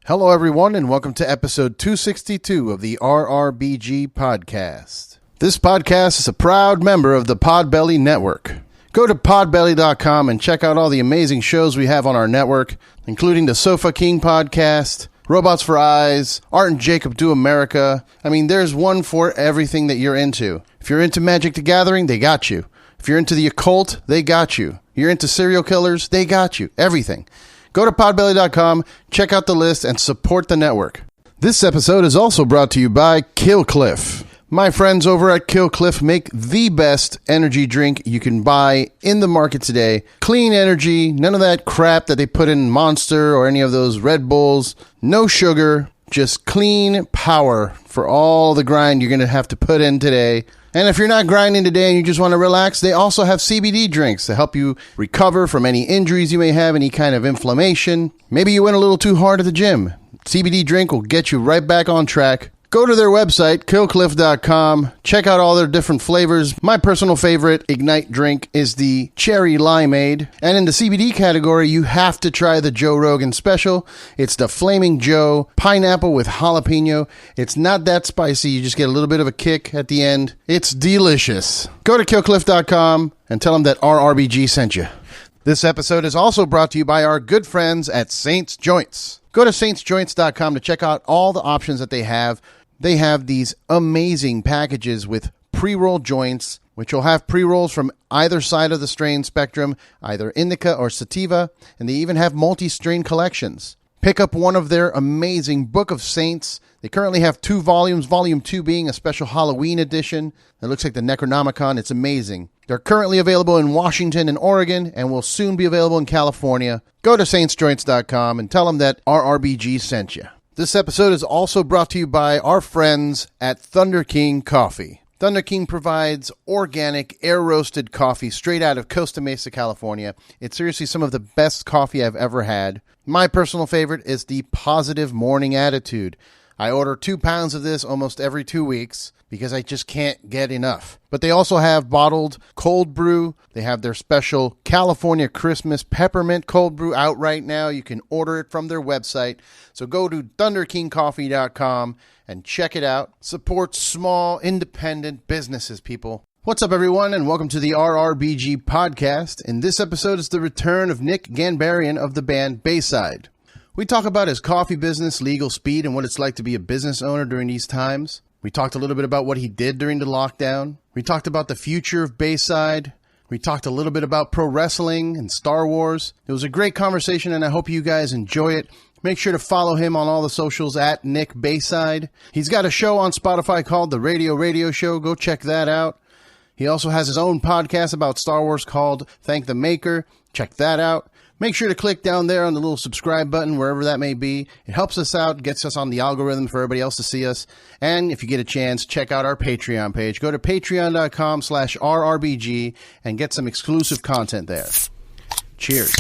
Hello, everyone, and welcome to episode 262 of the RRBG podcast. This podcast is a proud member of the Podbelly Network. Go to podbelly.com and check out all the amazing shows we have on our network, including the Sofa King podcast, Robots for Eyes, Art and Jacob Do America. I mean, there's one for everything that you're into. If you're into Magic the Gathering, they got you. If you're into the occult, they got you. You're into serial killers, they got you. Everything. Go to podbelly.com, check out the list, and support the network. This episode is also brought to you by Killcliff. My friends over at Killcliff make the best energy drink you can buy in the market today. Clean energy, none of that crap that they put in Monster or any of those Red Bulls. No sugar, just clean power for all the grind you're going to have to put in today. And if you're not grinding today and you just want to relax, they also have CBD drinks to help you recover from any injuries you may have, any kind of inflammation. Maybe you went a little too hard at the gym. CBD drink will get you right back on track. Go to their website, killcliff.com. Check out all their different flavors. My personal favorite Ignite drink is the Cherry Limeade. And in the CBD category, you have to try the Joe Rogan Special. It's the Flaming Joe Pineapple with Jalapeno. It's not that spicy. You just get a little bit of a kick at the end. It's delicious. Go to killcliff.com and tell them that RRBG sent you. This episode is also brought to you by our good friends at Saints Joints. Go to saintsjoints.com to check out all the options that they have. They have these amazing packages with pre-roll joints, which will have pre-rolls from either side of the strain spectrum, either indica or sativa, and they even have multi-strain collections. Pick up one of their amazing Book of Saints. They currently have 2 volumes, volume 2 being a special Halloween edition. It looks like the Necronomicon. It's amazing. They're currently available in Washington and Oregon and will soon be available in California. Go to saintsjoints.com and tell them that RRBG sent you. This episode is also brought to you by our friends at Thunderking Coffee. Thunder King provides organic, air-roasted coffee straight out of Costa Mesa, California. It's seriously some of the best coffee I've ever had. My personal favorite is the Positive Morning Attitude. I order 2 pounds of this almost every 2 weeks because I just can't get enough. But they also have bottled cold brew. They have their special California Christmas peppermint cold brew out right now. You can order it from their website. So go to thunderkingcoffee.com and check it out. Support small, independent businesses, people. What's up, everyone, and welcome to the RRBG podcast. In this episode is the return of Nick Ghanbarian of the band Bayside. We talk about his coffee business, legal speed, and what it's like to be a business owner during these times. We talked a little bit about what he did during the lockdown. We talked about the future of Bayside. We talked a little bit about pro wrestling and Star Wars. It was a great conversation, and I hope you guys enjoy it. Make sure to follow him on all the socials at Nick Bayside. He's got a show on Spotify called The Radio Show. Go check that out. He also has his own podcast about Star Wars called Thank the Maker. Check that out. Make sure to click down there on the little subscribe button, wherever that may be. It helps us out, gets us on the algorithm for everybody else to see us. And if you get a chance, check out our Patreon page. Go to patreon.com/RRBG and get some exclusive content there. Cheers.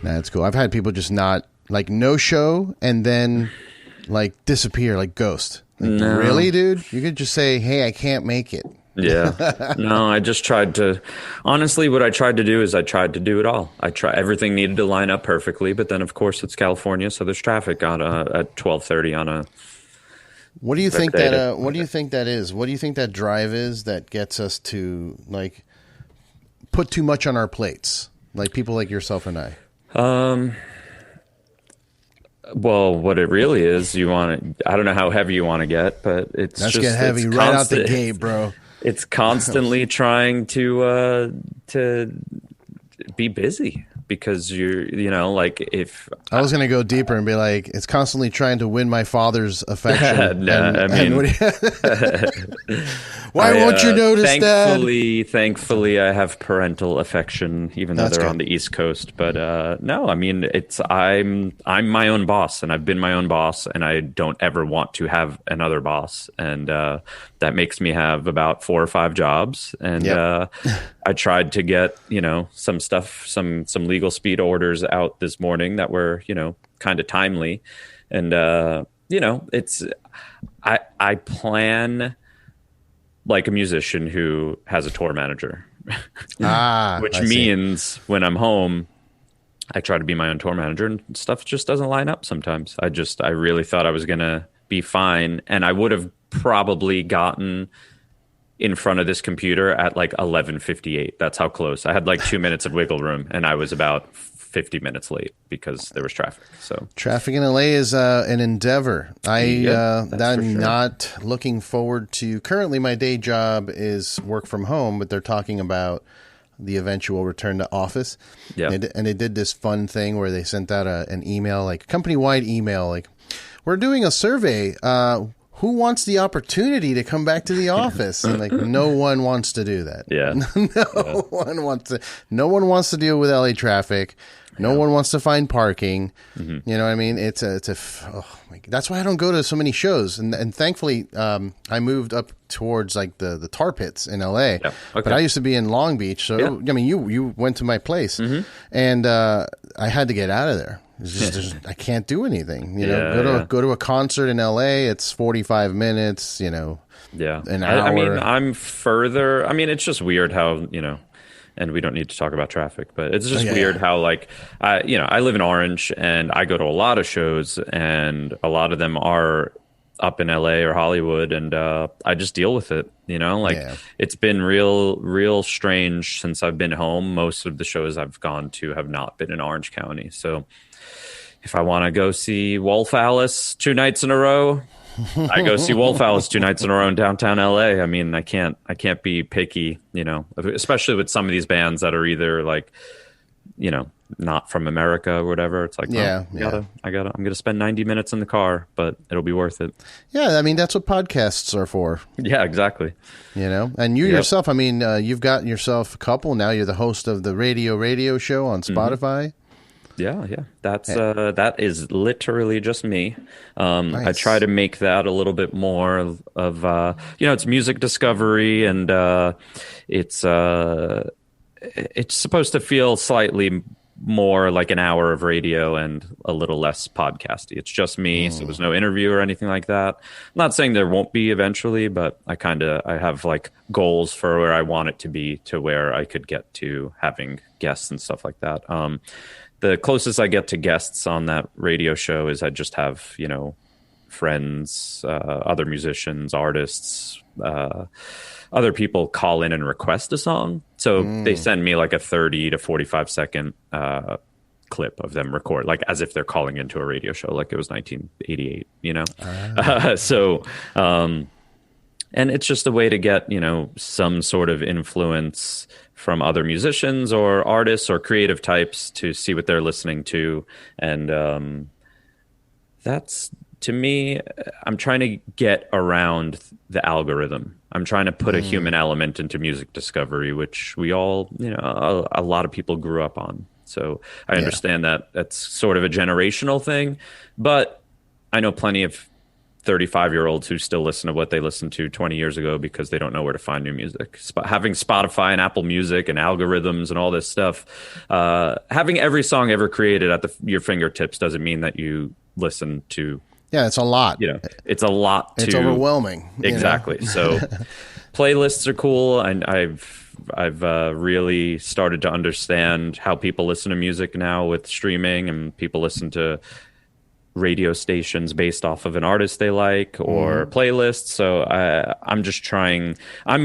That's cool. I've had people just not, like, no show and then, like, disappear, like ghost. Like, no. Really, dude? You could just say, hey, I can't make it. Yeah. No, I just tried to, honestly, what I tried to do is I tried to do it all. Everything needed to line up perfectly, but then, of course, it's California, so there's traffic on at 12:30 on a... What do you think that, what do you think that is? What do you think that drive is that gets us to, like, put too much on our plates? Like people like yourself and I. Well, what it really is, I don't know how heavy you want to get, but it's Let's get heavy right out the gate, bro. It's constantly trying to be busy. because you know, like if I was going to go deeper and be like, it's constantly trying to win my father's affection. Why won't you notice Thankfully, I have parental affection, even though they're on the East Coast. But no, I mean, I'm my own boss, and I've been my own boss, and I don't ever want to have another boss, and that makes me have about 4 or 5 jobs, and I tried to get some stuff, some legal speed orders out this morning that were kind of timely, and it's I plan like a musician who has a tour manager, which means when I'm home, I try to be my own tour manager, and stuff just doesn't line up sometimes. I really thought I was going to be fine, and I would have probably gotten in front of this computer at like 11:58. That's how close. I had like 2 minutes of wiggle room, and I was about 50 minutes late because there was traffic. So traffic in LA is an endeavor. I'm not looking forward to. Currently, my day job is work from home, but they're talking about the eventual return to office. Yeah, and they did this fun thing where they sent out an email, like company-wide email, like, we're doing a survey. Who wants the opportunity to come back to the office? And like, no one wants to do that. Yeah, no one wants to deal with LA traffic. No one wants to find parking. Mm-hmm. You know what I mean? That's why I don't go to so many shows. And thankfully, I moved up towards like the tar pits in LA. Yeah. Okay. But I used to be in Long Beach. So, I mean, you went to my place, and I had to get out of there. It's just, I can't do anything. Go to a concert in LA. It's 45 minutes. An hour. I mean, I'm further. I mean, it's just weird how and we don't need to talk about traffic, but it's just weird how like I live in Orange, and I go to a lot of shows, and a lot of them are up in LA or Hollywood, and I just deal with it. It's been real strange since I've been home. Most of the shows I've gone to have not been in Orange County, so if I want to go see Wolf Alice 2 nights in a row, I go see Wolf Alice 2 nights in a row in downtown LA. I mean, I can't be picky, especially with some of these bands that are either like, not from America or whatever. It's like, I'm going to spend 90 minutes in the car, but it'll be worth it. Yeah. I mean, that's what podcasts are for. Yeah, exactly. And you yourself, I mean, you've got yourself a couple. Now you're the host of the radio show on Spotify. Yeah. That is literally just me. Nice. I try to make that a little bit more of it's music discovery, and it's supposed to feel slightly more like an hour of radio and a little less podcasty. It's just me, so there's no interview or anything like that. I'm not saying there won't be eventually, but I have like goals for where I want it to be, to where I could get to having guests and stuff like that. The closest I get to guests on that radio show is I just have, friends, other musicians, artists, other people call in and request a song. So they send me like a 30 to 45 second clip of them record, like as if they're calling into a radio show, like it was 1988, and it's just a way to get, some sort of influence from other musicians or artists or creative types to see what they're listening to. And that's, to me, I'm trying to get around the algorithm. I'm trying to put a human element into music discovery, which we all, a lot of people grew up on. So I understand that that's sort of a generational thing, but I know plenty of 35-year-olds who still listen to what they listened to 20 years ago because they don't know where to find new music. Having Spotify and Apple Music and algorithms and all this stuff, having every song ever created at your fingertips doesn't mean that you listen to. Yeah, it's a lot. It's a lot. It's overwhelming. Exactly. So playlists are cool, and I've really started to understand how people listen to music now with streaming, and people listen to radio stations based off of an artist they like or playlists. So I'm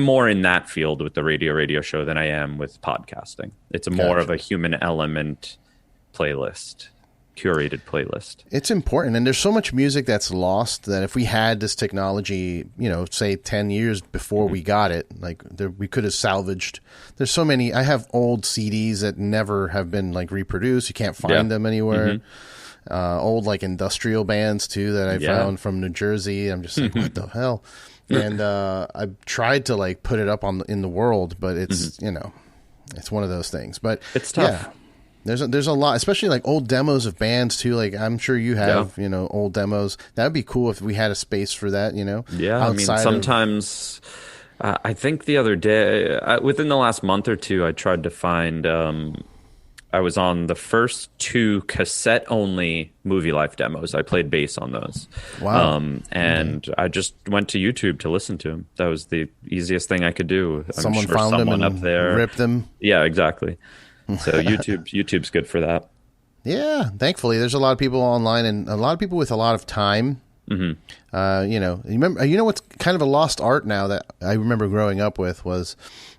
more in that field with the radio show than I am with podcasting. It's more of a human element playlist. curated playlist. It's important, and there's so much music that's lost that if we had this technology, say 10 years before we got it, like we could have salvaged. There's so many. I have old CDs that never have been like reproduced. You can't find them anywhere. Old like industrial bands too that I found from New Jersey. I'm just like, what the hell? And I tried to like put it up in the world, but it's it's one of those things. But it's tough. Yeah. There's a lot, especially like old demos of bands too. Like I'm sure you have, old demos. That would be cool if we had a space for that, Yeah, I mean, sometimes I think the other day, within the last month or two, I tried to find. I was on the first 2 cassette-only Movie Life demos. I played bass on those. Wow. And I just went to YouTube to listen to them. That was the easiest thing I could do. Someone found them and up there ripped them. Yeah, exactly. So YouTube's good for that. Yeah, thankfully, there's a lot of people online and a lot of people with a lot of time. You know what's kind of a lost art now that I remember growing up with was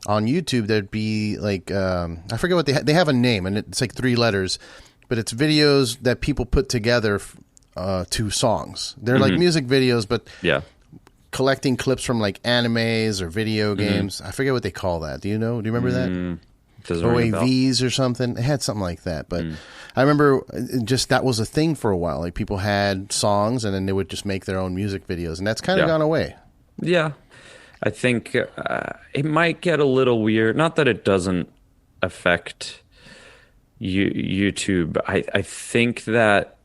on YouTube. There'd be like I forget what they have a name, and it's like 3 letters, but it's videos that people put together to songs. They're like music videos, but collecting clips from like animes or video games. I forget what they call that. Do you know? Do you remember that? OAVs or something. It had something like that, but I remember just that was a thing for a while. Like people had songs and then they would just make their own music videos, and that's kind of gone away. Yeah, I think it might get a little weird. Not that it doesn't affect YouTube. I think that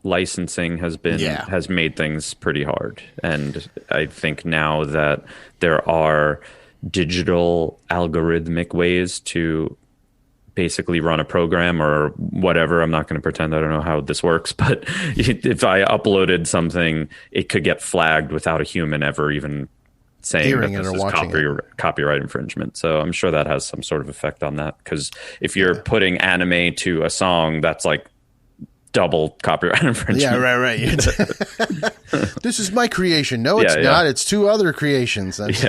licensing has made things pretty hard, and I think now that there are digital algorithmic ways to basically run a program or whatever. I'm not going to pretend I don't know how this works, but if I uploaded something, it could get flagged without a human ever even saying that this is copyright infringement. So I'm sure that has some sort of effect on that, because if you're putting anime to a song, that's like double copyright infringement. Yeah, right. This is my creation. No, it's not. It's 2 other creations. It's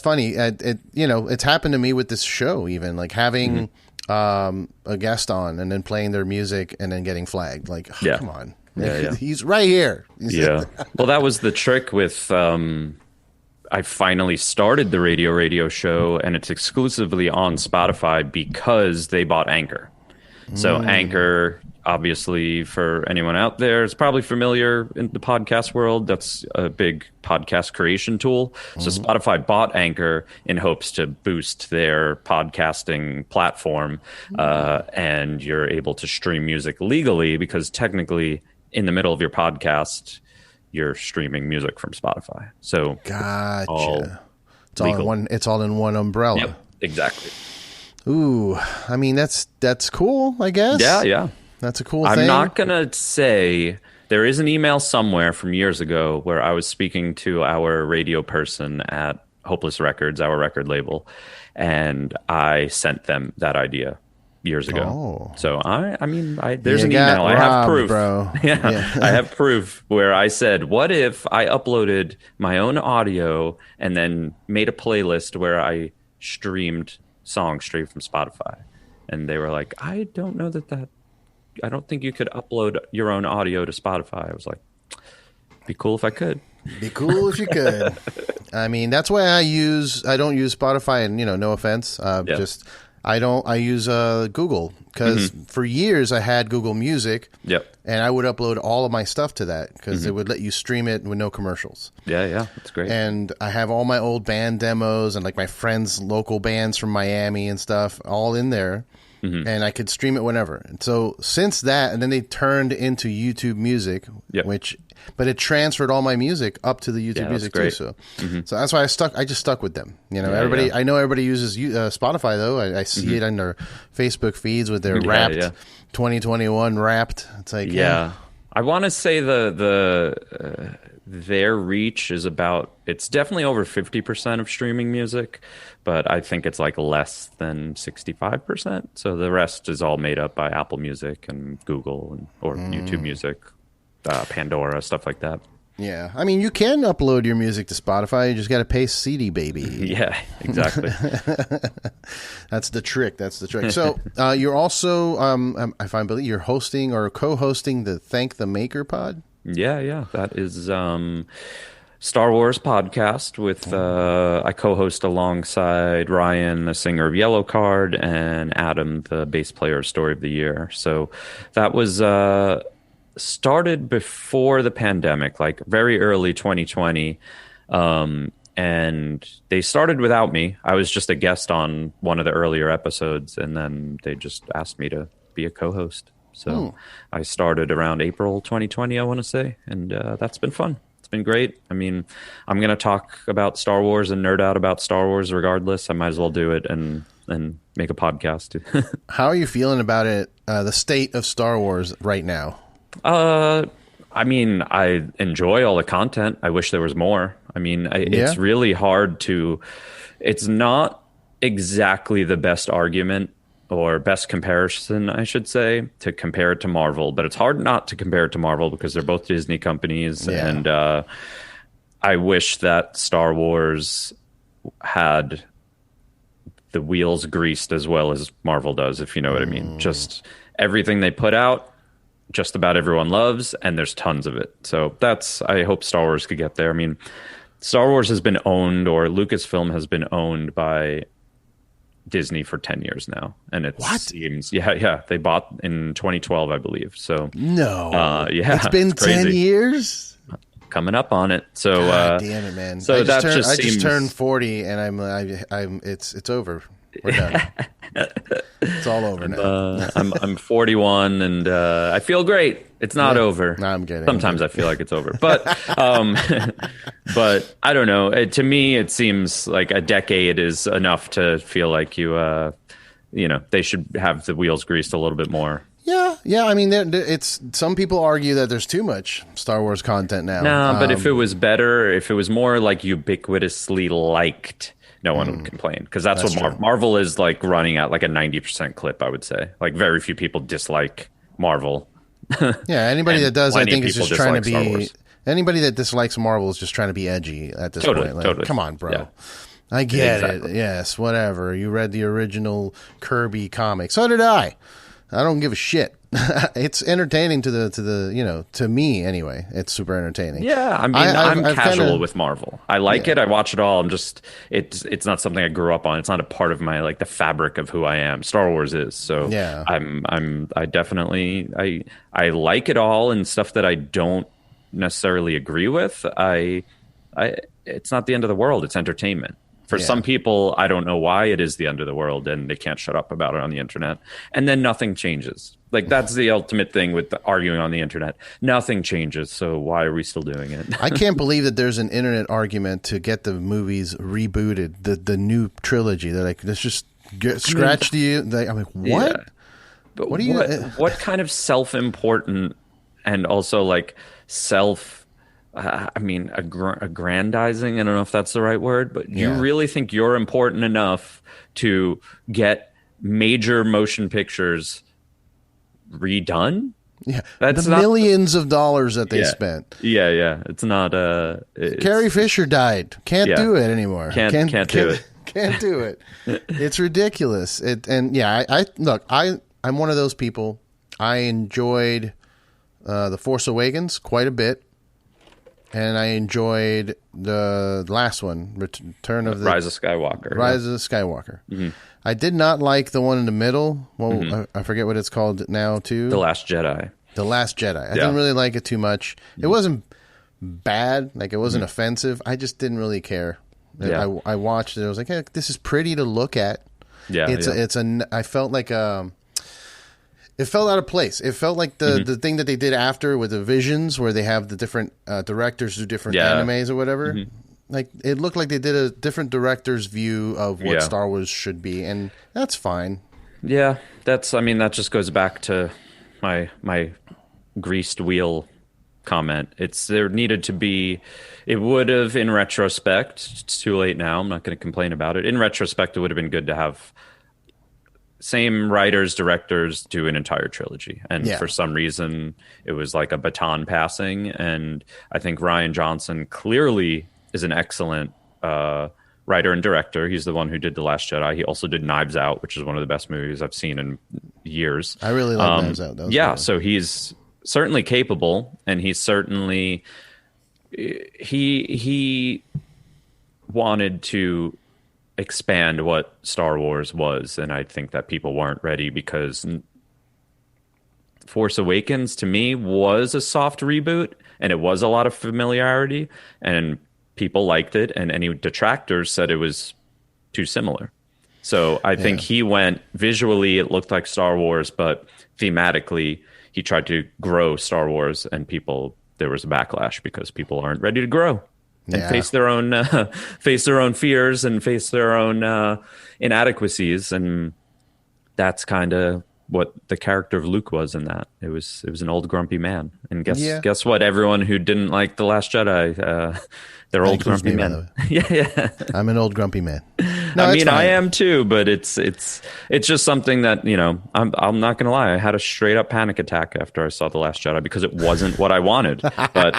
funny. It's happened to me with this show, even like having a guest on and then playing their music and then getting flagged. Like, come on. He's right here. Well, that was the trick with I finally started the radio show, and it's exclusively on Spotify because they bought Anchor. So Anchor, obviously, for anyone out there, is probably familiar in the podcast world. That's a big podcast creation tool. So Spotify bought Anchor in hopes to boost their podcasting platform, and you're able to stream music legally, because technically, in the middle of your podcast, you're streaming music from Spotify. So gotcha. It's all in one umbrella. Yep, exactly. Ooh, I mean, that's cool, I guess. Yeah. That's a cool thing. I'm not going to say there is an email somewhere from years ago where I was speaking to our radio person at Hopeless Records, our record label, and I sent them that idea years ago. Oh. So I mean, there's an email. I have proof. Bro. I have proof where I said, what if I uploaded my own audio and then made a playlist where I streamed songs straight from Spotify? And they were like, I don't know that I don't think you could upload your own audio to Spotify. I was like, be cool if I could. Be cool if you could. I mean, that's why I don't use Spotify, and no offense, I use Google, because for years I had Google Music. Yep. And I would upload all of my stuff to that because it would let you stream it with no commercials. Yeah, that's great. And I have all my old band demos and like my friends' local bands from Miami and stuff all in there. And I could stream it whenever. And so since that, and then they turned into YouTube Music, but it transferred all my music up to the YouTube Music too. So that's why I just stuck with them. I know everybody uses Spotify though. I see it on their Facebook feeds with their Wrapped 2021 Wrapped. It's like I want to say their reach is it's definitely over 50% of streaming music, but I think it's like less than 65%. So the rest is all made up by Apple Music and Google or YouTube Music, Pandora, stuff like that. Yeah, I mean, you can upload your music to Spotify. You just got to pay CD Baby. Yeah, exactly. That's the trick. So you're also, if I believe, you're hosting or co-hosting the Thank the Maker pod. Yeah. That is Star Wars podcast with I co-host alongside Ryan, the singer of Yellow Card, and Adam, the bass player of Story of the Year. So that was started before the pandemic, like very early 2020. And they started without me. I was just a guest on one of the earlier episodes, and then they just asked me to be a co-host. So I started around April 2020, I want to say, and that's been fun. It's been great. I mean, I'm going to talk about Star Wars and nerd out about Star Wars regardless. I might as well do it and make a podcast. How are you feeling about it, the state of Star Wars right now? I mean, I enjoy all the content. I wish there was more. I mean, it's really hard to... It's not exactly the best argument or best comparison, I should say, to compare it to Marvel. But it's hard not to compare it to Marvel because they're both Disney companies. Yeah. And I wish that Star Wars had the wheels greased as well as Marvel does, if you know what I mean. Just everything they put out, just about everyone loves, and there's tons of it. So I hope Star Wars could get there. I mean, Star Wars has been owned, or Lucasfilm has been owned by Disney for 10 years now. And it seems, they bought in 2012, I believe. So it's been 10 years? Coming up on it. So God damn it, man. So I just turned 40 and it's over. We're done. It's all over now. I'm 41 and I feel great. It's not over. No, I'm kidding. Sometimes I feel like it's over, but but I don't know. To me, it seems like a decade is enough to feel like they should have the wheels greased a little bit more. Yeah. I mean, it's some people argue that there's too much Star Wars content now. No, but if it was better, if it was more like ubiquitously liked, no one would complain, because that's what Marvel is like running at like a 90% clip, I would say. Like very few people dislike Marvel. Yeah, anybody that does, I think, is just trying to be. Anybody that dislikes Marvel is just trying to be edgy at this point. Like, totally. Come on, bro. Yeah. I get it. Yes, whatever. You read the original Kirby comic. So did I. I don't give a shit. It's entertaining to me anyway. It's super entertaining. Yeah, I mean, I'm casual with Marvel. I like it. I watch it all. It's not something I grew up on. It's not a part of my the fabric of who I am. Star Wars is. So yeah. I definitely I like it all, and stuff that I don't necessarily agree with. It's not the end of the world. It's entertainment. For some people, I don't know why it is the end of the world, and they can't shut up about it on the internet. And then nothing changes. Like, that's the ultimate thing with arguing on the internet. Nothing changes, so why are we still doing it? I can't believe that there's an internet argument to get the movies rebooted, the new trilogy. They're like, let's just scratch I'm like, what? Yeah. But what what kind of self-important and also like aggrandizing, I don't know if that's the right word, but you really think you're important enough to get major motion pictures redone? Yeah, that's the millions of dollars that they spent. Yeah. It's not. Carrie Fisher died. Can't do it anymore. Can't do it. Can't do it. It's ridiculous. I'm one of those people. I enjoyed The Force Awakens quite a bit. And I enjoyed the last one, Return of the Rise of Skywalker. Rise of Skywalker. Mm-hmm. I did not like the one in the middle. Well, I forget what it's called now, too. The Last Jedi. The Last Jedi. I didn't really like it too much. Mm-hmm. It wasn't bad. Like, it wasn't offensive. I just didn't really care. Yeah. I watched it. I was like, hey, this is pretty to look at. Yeah. I felt like it felt out of place. It felt like the thing that they did after with the Visions, where they have the different directors do different animes or whatever. Mm-hmm. Like, it looked like they did a different director's view of what Star Wars should be, and that's fine. Yeah, that just goes back to my greased wheel comment. There needed to be. It would have, in retrospect. It's too late now. I'm not going to complain about it. In retrospect, it would have been good to have same writers, directors do an entire trilogy. And for some reason, it was like a baton passing. And I think Rian Johnson clearly is an excellent writer and director. He's the one who did The Last Jedi. He also did Knives Out, which is one of the best movies I've seen in years. I really like Knives Out. So he's certainly capable, and he's certainly he wanted to expand what Star Wars was, and I think that people weren't ready, because Force Awakens to me was a soft reboot, and it was a lot of familiarity, and people liked it, and any detractors said it was too similar. So I think he went visually, it looked like Star Wars, but thematically he tried to grow Star Wars, and there was a backlash because people aren't ready to grow and face their own fears and face their own inadequacies. And that's kind of what the character of Luke was in that. It was an old grumpy man. And guess what? Everyone who didn't like The Last Jedi, they're old grumpy men. Yeah. I'm an old grumpy man. No, I mean, I am too, but it's just something that, I'm not gonna lie, I had a straight up panic attack after I saw The Last Jedi, because it wasn't what I wanted. But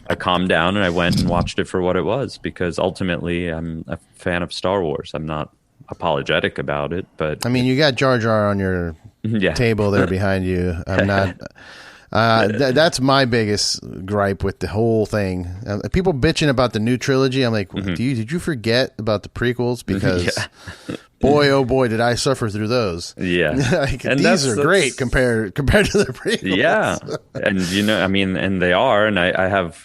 I calmed down and I went and watched it for what it was, because ultimately I'm a fan of Star Wars. I'm not apologetic about it, but I mean, you got Jar Jar on your table there behind you. I'm not. That's my biggest gripe with the whole thing. People bitching about the new trilogy. I'm like, did you forget about the prequels? Because boy, oh boy, did I suffer through those. Yeah, and these are great compared to the prequels. Yeah, and and they are, and I have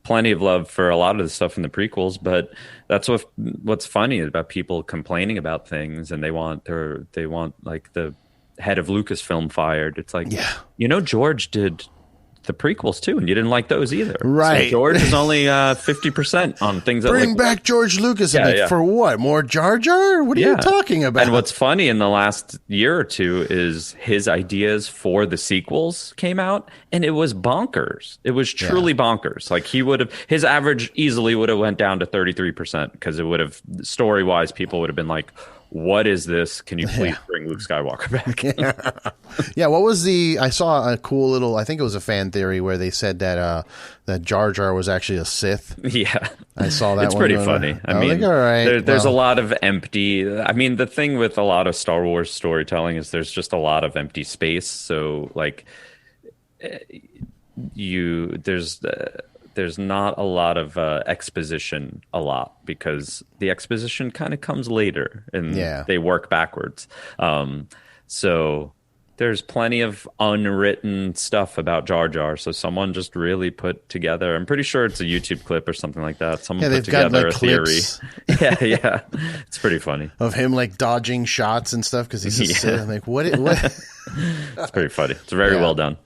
plenty of love for a lot of the stuff in the prequels, but that's what's funny about people complaining about things, and they want like the head of Lucasfilm fired. It's like, George did the prequels too, and you didn't like those either. Right. So George is only 50% on things. Bring back George Lucas. For what? More Jar Jar? What are you talking about? And what's funny in the last year or two is his ideas for the sequels came out, and it was bonkers. It was truly bonkers. Like his average easily would have went down to 33%, because it would have, story-wise, people would have been like, what is this? Can you please bring Luke Skywalker back? What was I saw a cool little, I think it was a fan theory where they said that Jar Jar was actually a Sith. Yeah. I saw that. It's pretty funny. I mean, all right. There's a lot of empty, the thing with a lot of Star Wars storytelling is there's just a lot of empty space. So like there's not a lot of exposition because the exposition kind of comes later, and they work backwards. So there's plenty of unwritten stuff about Jar Jar. So someone just really put together, I'm pretty sure it's a YouTube clip or something like that. Someone put together a theory. Yeah. It's pretty funny. Of him like dodging shots and stuff because he's a Sith. I'm like, what? It's pretty funny. It's very well done.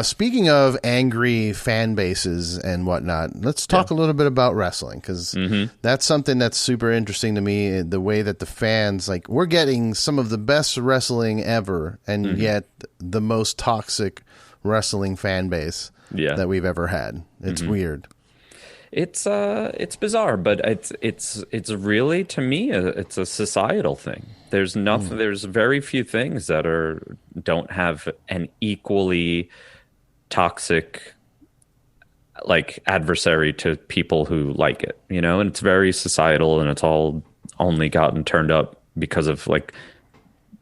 Speaking of angry fan bases and whatnot, let's talk a little bit about wrestling, because that's something that's super interesting to me. The way that the fans, like, we're getting some of the best wrestling ever, and yet the most toxic wrestling fan base that we've ever had. It's weird. It's bizarre, but it's really, to me, it's a societal thing. There's nothing. There's very few things that don't have an equally toxic like adversary to people who like it, and it's very societal, and it's all only gotten turned up because of like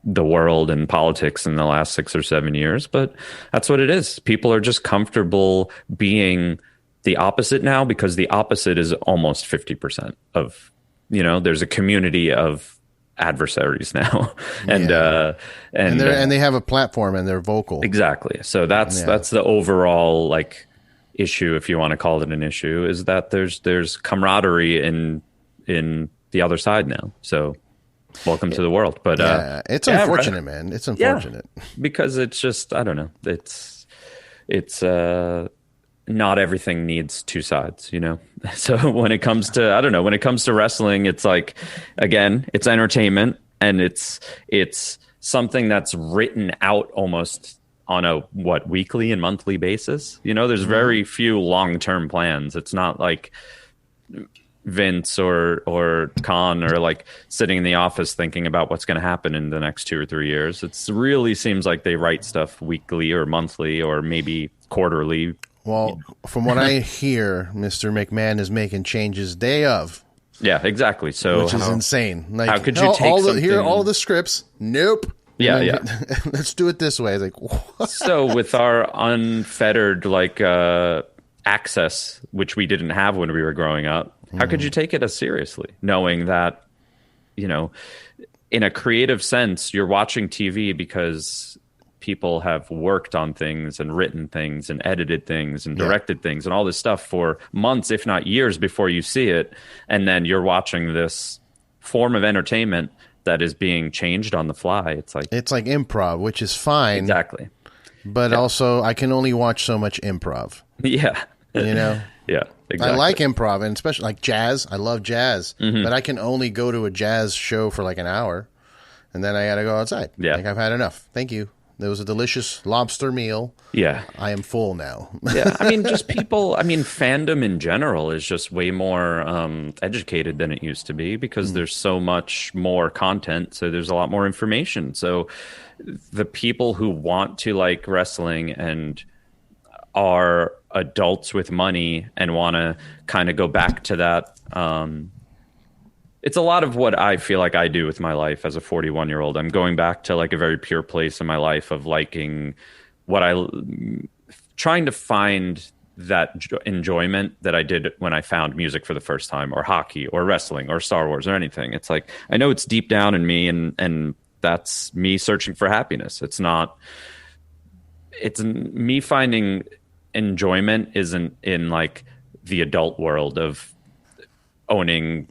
the world and politics in the last 6 or 7 years. But that's what it is. People are just comfortable being the opposite now, because the opposite is almost 50% of, there's a community of adversaries now, and they have a platform and they're vocal. Exactly. So that's the overall like issue, if you want to call it an issue, is that there's camaraderie in the other side now. So welcome to the world. But it's unfortunate, man. It's unfortunate because it's just, I don't know. It's not everything needs two sides, So when it comes to wrestling, it's like, again, it's entertainment, and it's something that's written out almost on a weekly and monthly basis. There's very few long-term plans. It's not like Vince or Khan are like sitting in the office thinking about what's going to happen in the next 2 or 3 years. It really seems like they write stuff weekly or monthly or maybe quarterly. Well, from what I hear, Mr. McMahon is making changes day of. Yeah, exactly. So which is insane. Like, how could you take here are all the scripts? Nope. Yeah. Let's do it this way. It's like, what? So with our unfettered access, which we didn't have when we were growing up, how could you take it as seriously, knowing that, you know, in a creative sense, you're watching TV because people have worked on things and written things and edited things and directed things and all this stuff for months, if not years, before you see it. And then you're watching this form of entertainment that is being changed on the fly. It's like improv, which is fine. Exactly. But also I can only watch so much improv. Yeah. You know? Yeah. Exactly. I like improv, and especially like jazz. I love jazz, but I can only go to a jazz show for like an hour, and then I got to go outside. Yeah. Like, I've had enough. Thank you. There was a delicious lobster meal. Yeah. I am full now. Yeah. I mean, just fandom in general is just way more educated than it used to be because there's so much more content. So there's a lot more information. So the people who want to like wrestling and are adults with money and want to kind of go back to that, it's a lot of what I feel like I do with my life as a 41-year-old. I'm going back to like a very pure place in my life of liking trying to find that enjoyment that I did when I found music for the first time, or hockey or wrestling or Star Wars or anything. It's like, I know it's deep down in me, and that's me searching for happiness. It's me finding enjoyment isn't in like the adult world of owning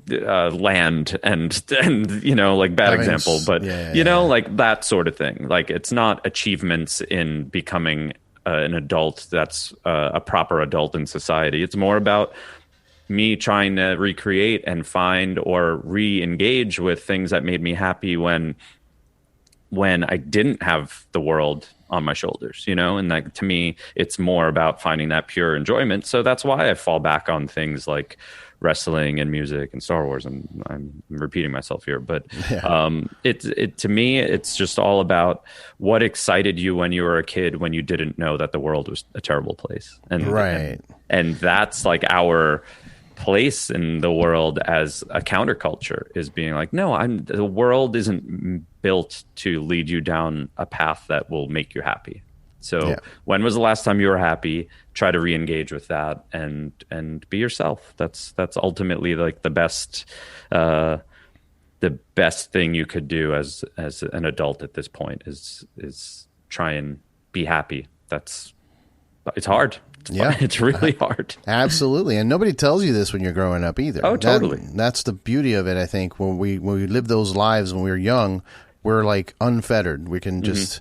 land and you know, like bad example, but you know, like that sort of thing. Like, it's not achievements in becoming an adult that's a proper adult in society. It's more about me trying to recreate and find or re-engage with things that made me happy when I didn't have the world on my shoulders, you know? And like, to me, it's more about finding that pure enjoyment. So that's why I fall back on things like wrestling and music and Star Wars, and I'm repeating myself here, but it to me, it's just all about what excited you when you were a kid, when you didn't know that the world was a terrible place. And that's like our place in the world as a counterculture, is being like, no, the world isn't built to lead you down a path that will make you happy. So when was the last time you were happy? Try to re-engage with that and be yourself. That's ultimately like the best thing you could do as an adult at this point is try and be happy. It's hard. It's really hard. Absolutely. And nobody tells you this when you're growing up either. Oh, totally. That's the beauty of it, I think. When we live those lives when we were young, we're like unfettered. We can just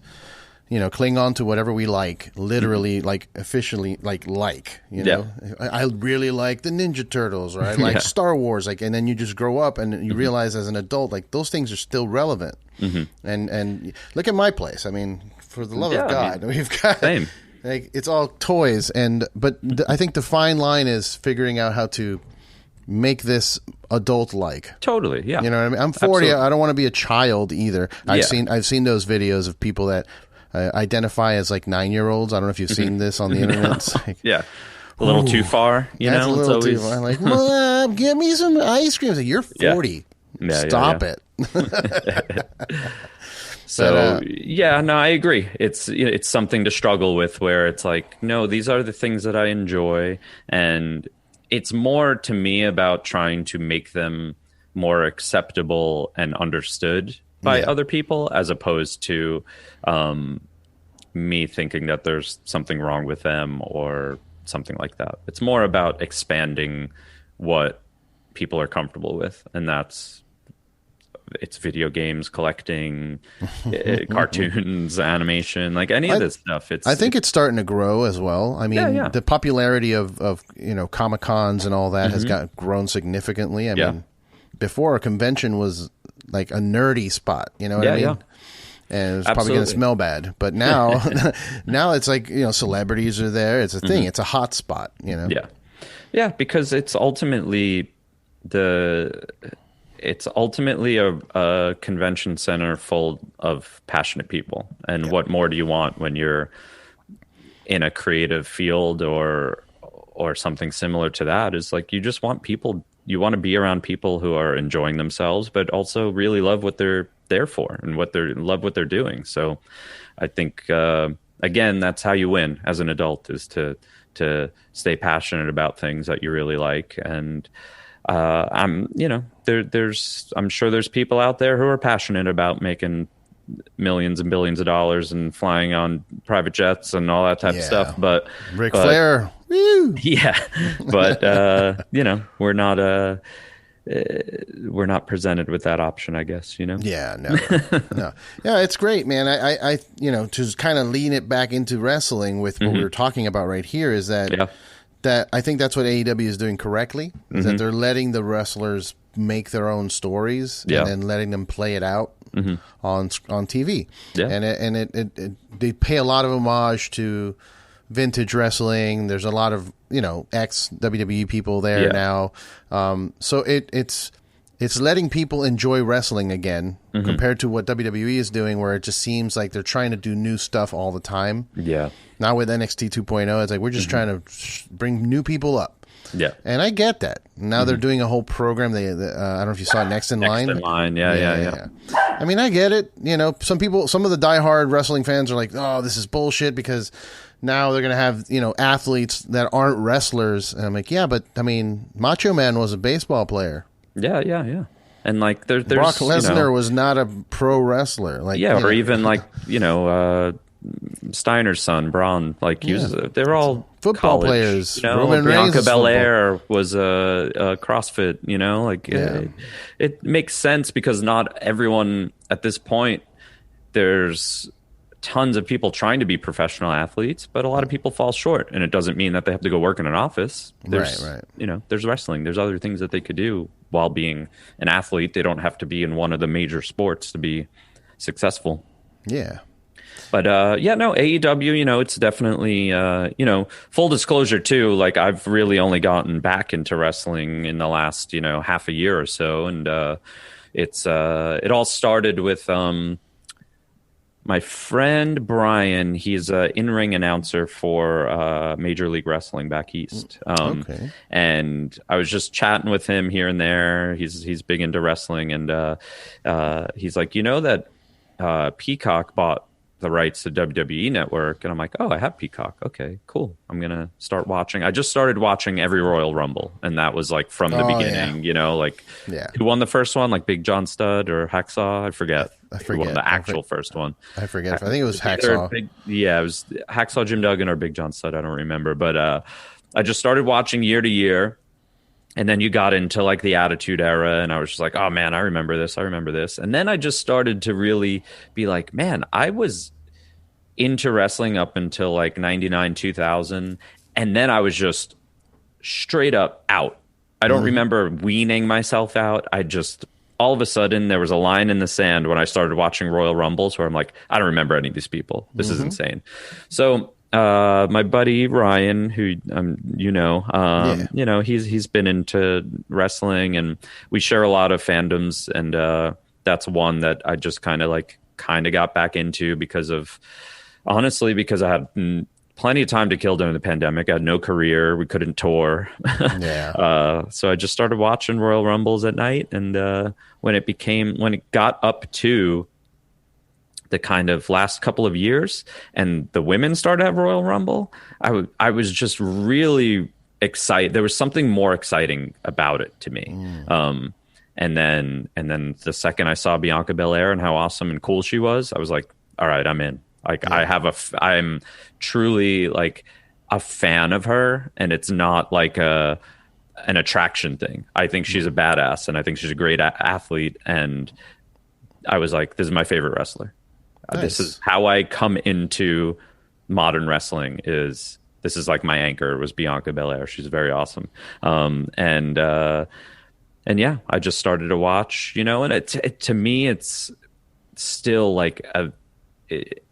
you know, cling on to whatever we like, literally, like officially, you know, I really like the Ninja Turtles, or I like Star Wars, like, and then you just grow up and you realize as an adult, like, those things are still relevant. And look at my place. I mean, for the love of God, we've got like, it's all toys, but I think the fine line is figuring out how to make this adult-like. Totally, yeah. You know what I mean? I'm 40. Absolutely. I don't want to be a child either. I've seen those videos of people that identify as like 9-year-olds. I don't know if you've seen this on the internet. Like, a little too far. You know, a little too far. Like, Mom, give me some ice cream. Like, you're 40. Stop it. So no, I agree. It's something to struggle with, where it's like, no, these are the things that I enjoy, and it's more to me about trying to make them more acceptable and understood by other people, as opposed to me thinking that there's something wrong with them or something like that. It's more about expanding what people are comfortable with, and it's video games, collecting, cartoons, animation, like any of this stuff. I think it's starting to grow as well. I mean, the popularity of you know, Comic-Cons and all that has grown significantly. I mean, before, a convention was like a nerdy spot, you know what I mean? And it's probably going to smell bad. But now, now it's like, you know, celebrities are there. It's a thing. It's a hot spot, you know? Yeah, because it's ultimately it's ultimately a convention center full of passionate people. And what more do you want when you're in a creative field or something similar to that? Is like, you just want people, you want to be around people who are enjoying themselves, but also really love what they're there for and love what they're doing. So I think, again, that's how you win as an adult, is to stay passionate about things that you really like. And I'm sure there's people out there who are passionate about making millions and billions of dollars and flying on private jets and all that type of stuff. But Ric Flair, woo! Yeah, but we're not presented with that option, I guess. Yeah, no. Yeah, it's great, man. I to kind of lean it back into wrestling with what we were talking about right here is that. That I think that's what AEW is doing correctly, is that they're letting the wrestlers make their own stories and then letting them play it out on TV. Yeah. And it they pay a lot of homage to vintage wrestling. There's a lot of ex WWE people there now, so it's letting people enjoy wrestling again compared to what WWE is doing, where it just seems like they're trying to do new stuff all the time. Yeah. Now with NXT 2.0, it's like we're just trying to bring new people up. Yeah. And I get that. Now they're doing a whole program. I don't know if you saw Next in Line. Next in Line, yeah. I mean, I get it. Some of the diehard wrestling fans are like, oh, this is bullshit because now they're going to have, athletes that aren't wrestlers. And I'm like, yeah, but I mean, Macho Man was a baseball player. Yeah. And like there's Brock Lesnar was not a pro wrestler. Like or even like Steiner's son Braun, like they're all football college, players. Roman Bianca Belair was a CrossFit. It makes sense because not everyone at this point. There's tons of people trying to be professional athletes, but a lot of people fall short, and it doesn't mean that they have to go work in an office. There's, right. There's wrestling. There's other things that they could do while being an athlete. They don't have to be in one of the major sports to be successful. Yeah. But AEW, it's definitely, full disclosure too, like I've really only gotten back into wrestling in the last, half a year or so. And it all started with my friend Brian. He's an in-ring announcer for Major League Wrestling back east. And I was just chatting with him here and there. He's big into wrestling. And he's like, that Peacock bought the rights to WWE Network. And I'm like, oh, I have Peacock. Okay, cool. I'm going to start watching. I just started watching every Royal Rumble. And that was like from the beginning, who won the first one? Like Big John Studd or Hacksaw? I forget. Who won the actual first one. I forget. I think it was Hacksaw. It was Hacksaw Jim Duggan or Big John Studd. I don't remember. But I just started watching year to year. And then you got into like the Attitude Era, and I was just like, oh man, I remember this. And then I just started to really be like, man, I was into wrestling up until like 99, 2000. And then I was just straight up out. I don't remember weaning myself out. I just, all of a sudden there was a line in the sand when I started watching Royal Rumbles where I'm like, I don't remember any of these people. This is insane. So, my buddy Ryan, who he's been into wrestling, and we share a lot of fandoms, and that's one that I just kind of got back into because I had plenty of time to kill during the pandemic. I had no career, we couldn't tour, so I just started watching Royal Rumbles at night, and when it got up to the kind of last couple of years and the women started to have Royal Rumble, I was just really excited. There was something more exciting about it to me. And then the second I saw Bianca Belair and how awesome and cool she was, I was like, all right, I'm in. Like I'm truly like a fan of her, and it's not like an attraction thing. I think she's a badass, and I think she's a great athlete. And I was like, this is my favorite wrestler. Nice. This is how I come into modern wrestling. This is like my anchor was Bianca Belair. She's very awesome. And yeah, I just started to watch, and it to me, it's still like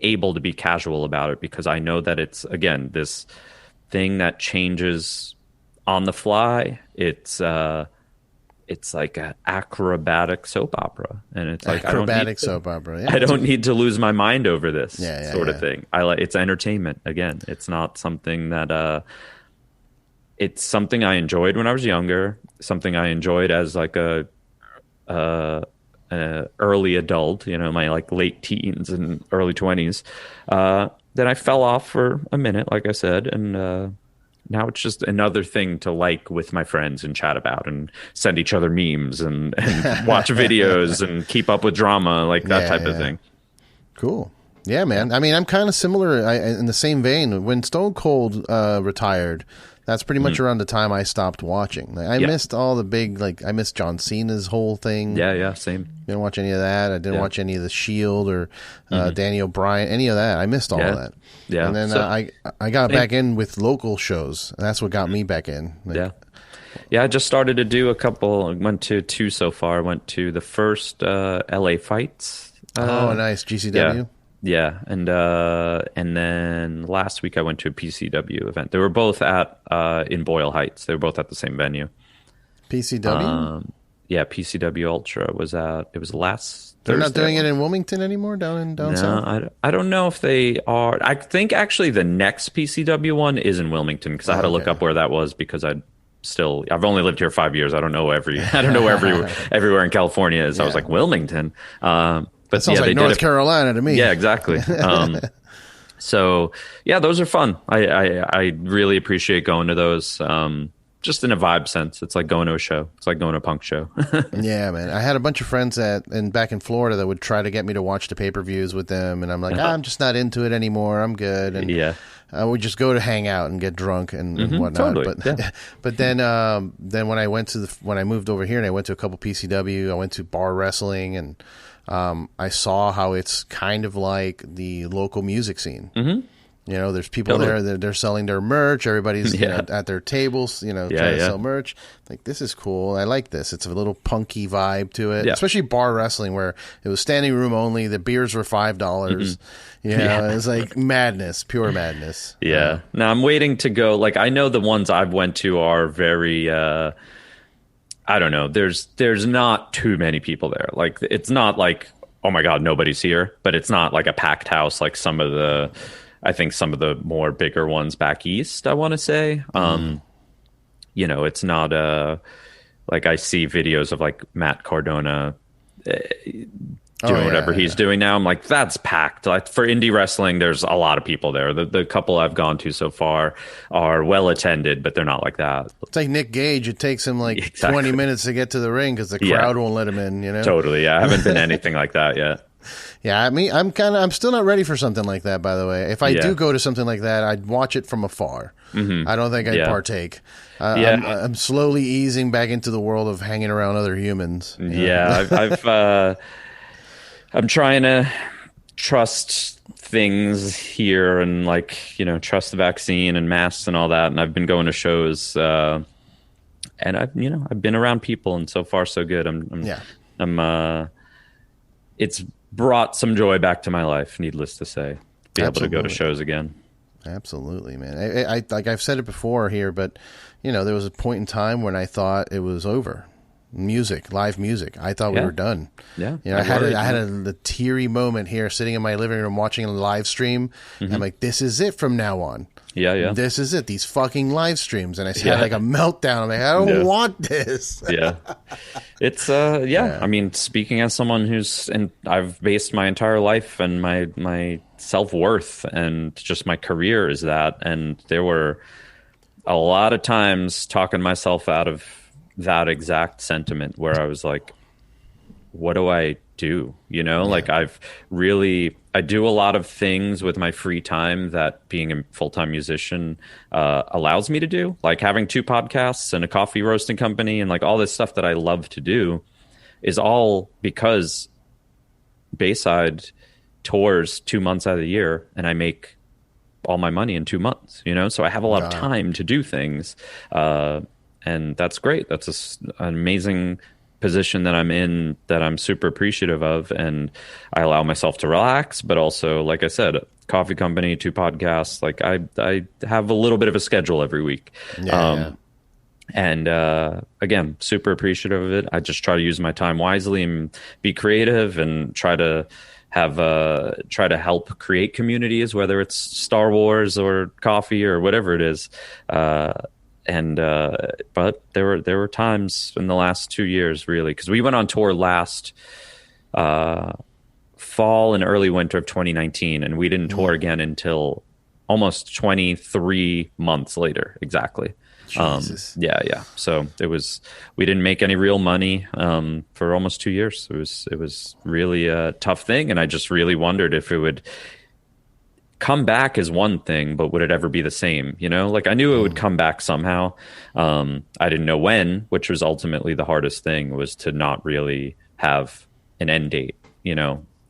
able to be casual about it because I know that it's, again, this thing that changes on the fly. It's it's like an acrobatic soap opera, and it's like acrobatic soap opera. I don't need to lose my mind over this sort of thing. It's entertainment. Again, it's not something that it's something I enjoyed when I was younger, something I enjoyed as like a early adult, my like late teens and early 20s. Then I fell off for a minute, like I said, and now it's just another thing to like with my friends and chat about and send each other memes and watch videos and keep up with drama, like that type of thing. Cool. Yeah, man. I mean, I'm kind of similar in the same vein. When Stone Cold retired, that's pretty much around the time I stopped watching. I missed all the big, I missed John Cena's whole thing. Yeah, same. Didn't watch any of that. I didn't watch any of The Shield or Danny O'Brien, any of that. I missed all of that. Yeah. And then I got back in with local shows, and that's what got me back in. Yeah, I just started to do a couple. Went to 2 so far. Went to the first LA fights. Nice. GCW? Yeah, and then last week I went to a PCW event. They were both in Boyle Heights. They were both at the same venue. PCW? Yeah, PCW Ultra was at. It was last. They're Thursday. not doing it in Wilmington anymore, down south. I don't know if they are. I think actually the next PCW one is in Wilmington because I had to look up where that was because I've only lived here 5 years. I don't know where everywhere in California is. I was like Wilmington. But that sounds like North Carolina to me. Yeah, exactly. So yeah, those are fun. I really appreciate going to those. Just in a vibe sense, it's like going to a show. It's like going to a punk show. Yeah, man. I had a bunch of friends back in Florida that would try to get me to watch the pay-per-views with them, and I'm like, I'm just not into it anymore. I'm good. And I would just go to hang out and get drunk and whatnot. Totally. But then when I when I moved over here and I went to a couple PCW, I went to bar wrestling, and I saw how it's kind of like the local music scene. Mm-hmm. There's people there that they're selling their merch. Everybody's at their tables, trying to sell merch. Like, this is cool. I like this. It's a little punky vibe to it, especially bar wrestling where it was standing room only. The beers were $5. Mm-hmm. It was like madness, pure madness. Yeah. Now I'm waiting to go. Like, I know the ones I've went to are very, I don't know. There's not too many people there. Like, it's not like, oh my God, nobody's here, but it's not like a packed house like some of the more bigger ones back east, I want to say. It's not like I see videos of like Matt Cardona doing whatever he's doing now. I'm like, that's packed. Like, for indie wrestling, there's a lot of people there. The couple I've gone to so far are well attended, but they're not like that. It's like Nick Gage. It takes him 20 minutes to get to the ring because the crowd won't let him in. Totally. Yeah, I haven't been anything like that yet. Yeah, I mean, I'm still not ready for something like that, by the way. If I do go to something like that, I'd watch it from afar. Mm-hmm. I don't think I'd partake. I'm slowly easing back into the world of hanging around other humans. Yeah, I'm trying to trust things here and trust the vaccine and masks and all that. And I've been going to shows, and I've been around people, and so far so good. It's brought some joy back to my life, needless to say. Be able to go to shows again. Absolutely, man. I like I've said it before here, but there was a point in time when I thought it was over. Live music. I thought we were done. Yeah. I had a teary moment here, sitting in my living room watching a live stream. Mm-hmm. I'm like, this is it from now on. Yeah. This is it. These fucking live streams. And I had like a meltdown. I'm like, I don't want this. Yeah. It's I mean, speaking as someone and I've based my entire life and my self-worth and just my career is that. And there were a lot of times talking myself out of that exact sentiment where I was like, what do I do? Like I do a lot of things with my free time that being a full-time musician allows me to do, like having 2 podcasts and a coffee roasting company and like all this stuff that I love to do is all because Bayside tours 2 months out of the year and I make all my money in 2 months, so I have a lot of time to do things. And that's great. That's an amazing position that I'm in that I'm super appreciative of. And I allow myself to relax, but also, like I said, coffee company, 2 podcasts. Like I have a little bit of a schedule every week. And again, super appreciative of it. I just try to use my time wisely and be creative and try to help create communities, whether it's Star Wars or coffee or whatever it is. But there were times in the last 2 years, really, because we went on tour last fall and early winter of 2019, and we didn't tour again until almost 23 months later, exactly. Yeah. So we didn't make any real money for almost 2 years. It was really a tough thing, and I just really wondered if it would come back as one thing, but would it ever be the same? Like I knew it would come back somehow. I didn't know when, which was ultimately the hardest thing, was to not really have an end date,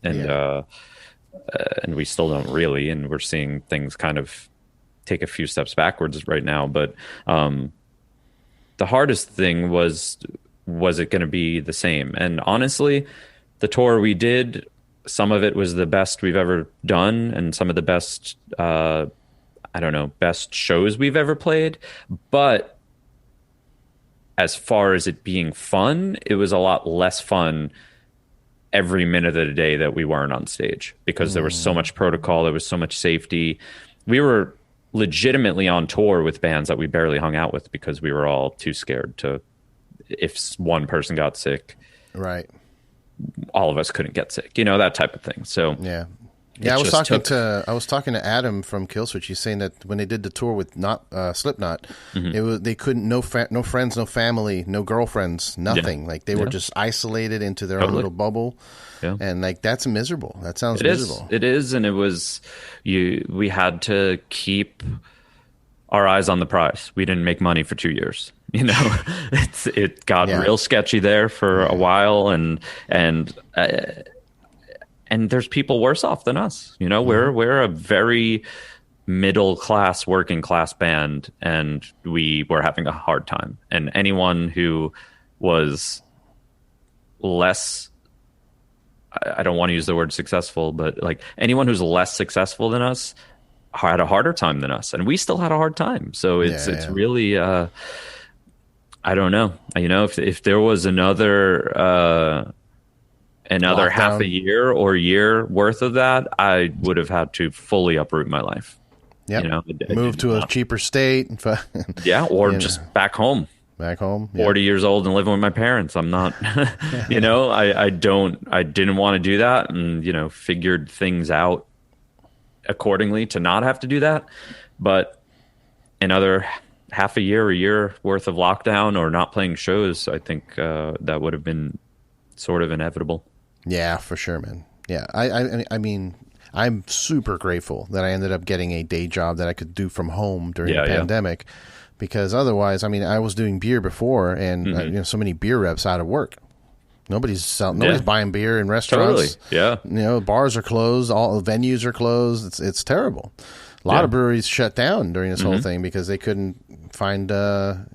and we still don't really, and we're seeing things kind of take a few steps backwards right now. But the hardest thing was it going to be the same? And honestly, the tour we did, some of it was the best we've ever done, and some of the best, best shows we've ever played. But as far as it being fun, it was a lot less fun every minute of the day that we weren't on stage, because there was so much protocol, there was so much safety. We were legitimately on tour with bands that we barely hung out with because we were all too scared to, if one person got sick, right, all of us couldn't get sick, that type of thing. So I was talking to Adam from Killswitch. He's saying that when they did the tour with Slipknot, they couldn't, no friends, no family, no girlfriends, nothing. Like they were just isolated into their own little bubble. Yeah. And like that's miserable. That sounds miserable. It is, and it was we had to keep our eyes on the prize. We didn't make money for 2 years. It got real sketchy there for a while, and there's people worse off than us. We're a very middle class, working class band, and we were having a hard time. And anyone who was less, I don't want to use the word successful, but like anyone who's less successful than us had a harder time than us, and we still had a hard time. So it's really, I don't know. If there was another lockdown, half a year or year worth of that, I would have had to fully uproot my life. Yeah, move to a cheaper state. Or just back home. 40 years old and living with my parents. I'm not, I didn't want to do that, and, figured things out accordingly to not have to do that. But another half a year or year worth of lockdown or not playing shows, I think that would have been sort of inevitable. Yeah, for sure, man. Yeah. I mean, I'm super grateful that I ended up getting a day job that I could do from home during the pandemic. Because otherwise, I mean, I was doing beer before, and so many beer reps out of work. Nobody's buying beer in restaurants. Totally. Yeah. Bars are closed. All the venues are closed. It's terrible. A lot of breweries shut down during this whole thing because they couldn't find their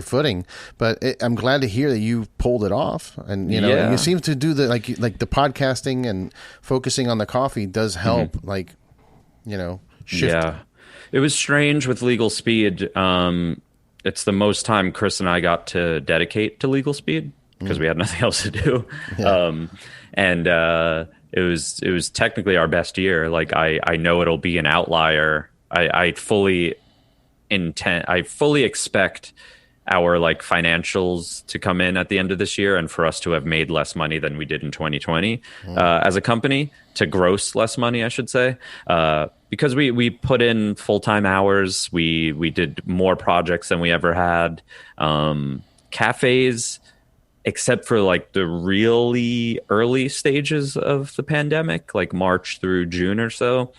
footing. But I'm glad to hear that you pulled it off, and you seem to do the like the podcasting and focusing on the coffee does help. Shift. Yeah. It was strange with Legal Speed. It's the most time Chris and I got to dedicate to Legal Speed because we had nothing else to do. Yeah. It was technically our best year. Like I know it'll be an outlier. I fully expect our financials to come in at the end of this year and for us to have made less money than we did in 2020 as a company, to gross less money, I should say. Because we put in full-time hours, we did more projects than we ever had. Cafes, except for the really early stages of the pandemic, like March through June or so,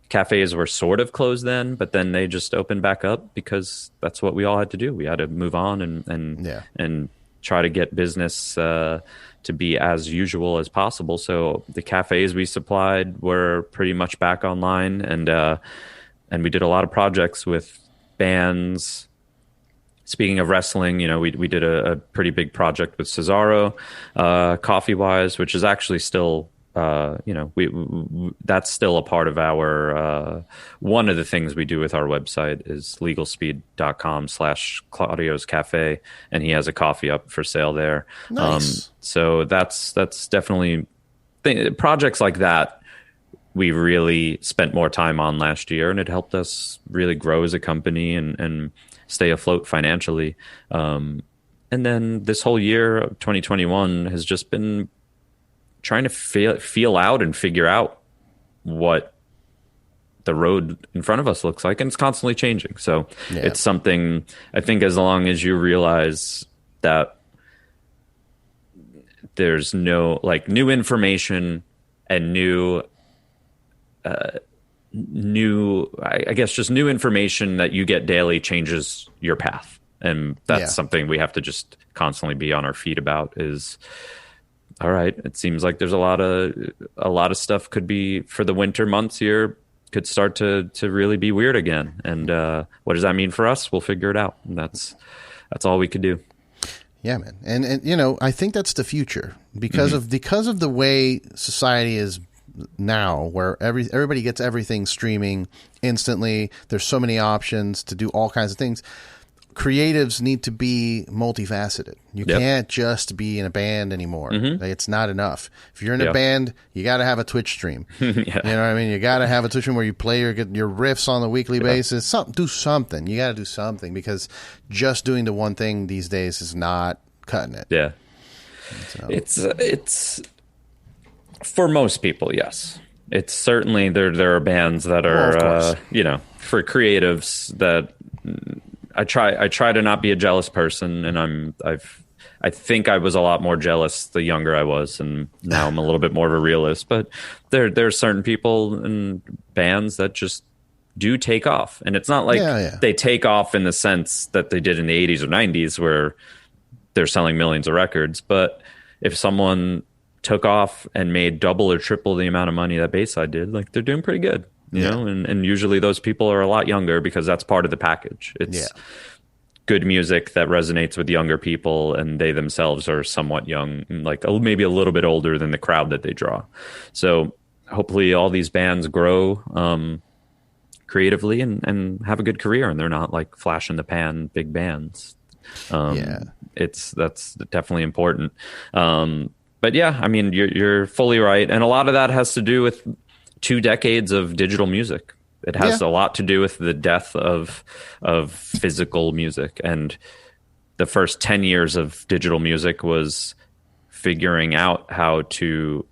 cafes were sort of closed then, but then they just opened back up because that's what we all had to do. We had to move on and try to get business to be as usual as possible. So the cafes we supplied were pretty much back online, and we did a lot of projects with bands. Speaking of wrestling, we did a pretty big project with Cesaro, coffee-wise, which is actually still that's still a part of our, one of the things we do with our website is legalspeed.com/Claudio's Cafe, and he has a coffee up for sale there. Nice. So that's definitely projects like that we really spent more time on last year, and it helped us really grow as a company and stay afloat financially. And then this whole year, 2021, has just been trying to feel out and figure out what the road in front of us looks like. And it's constantly changing. So it's something, I think, as long as you realize that there's no new information and new information that you get daily changes your path. And that's something we have to just constantly be on our feet about is, all right, it seems like there's a lot of stuff could be for the winter months here could start to really be weird again. And what does that mean for us? We'll figure it out. And that's all we could do. Yeah, man. And I think that's the future because of the way society is now, where everybody gets everything streaming instantly. There's so many options to do all kinds of things. Creatives need to be multifaceted. You can't just be in a band anymore. It's not enough. If you're in a band, you got to have a Twitch stream. You know what I mean? You got to have a Twitch stream where you play your riffs on a weekly basis. Do something. You got to do something, because just doing the one thing these days is not cutting it. Yeah. So. It's for most people, yes. It's certainly there are bands that are for creatives that. I try to not be a jealous person, and I think I was a lot more jealous the younger I was, and now I'm a little bit more of a realist. But there are certain people and bands that just do take off, and it's not like they take off in the sense that they did in the 80s or 90s where they're selling millions of records. But if someone took off and made double or triple the amount of money that Bayside did, they're doing pretty good. You know, and usually those people are a lot younger because that's part of the package. It's good music that resonates with younger people, and they themselves are somewhat young, maybe a little bit older than the crowd that they draw. So hopefully all these bands grow creatively and have a good career, and they're not flash in the pan big bands. That's definitely important. But yeah, I mean, you're fully right, and a lot of that has to do with 2 decades of digital music. It has a lot to do with the death of physical music. And the first 10 years of digital music was figuring out how to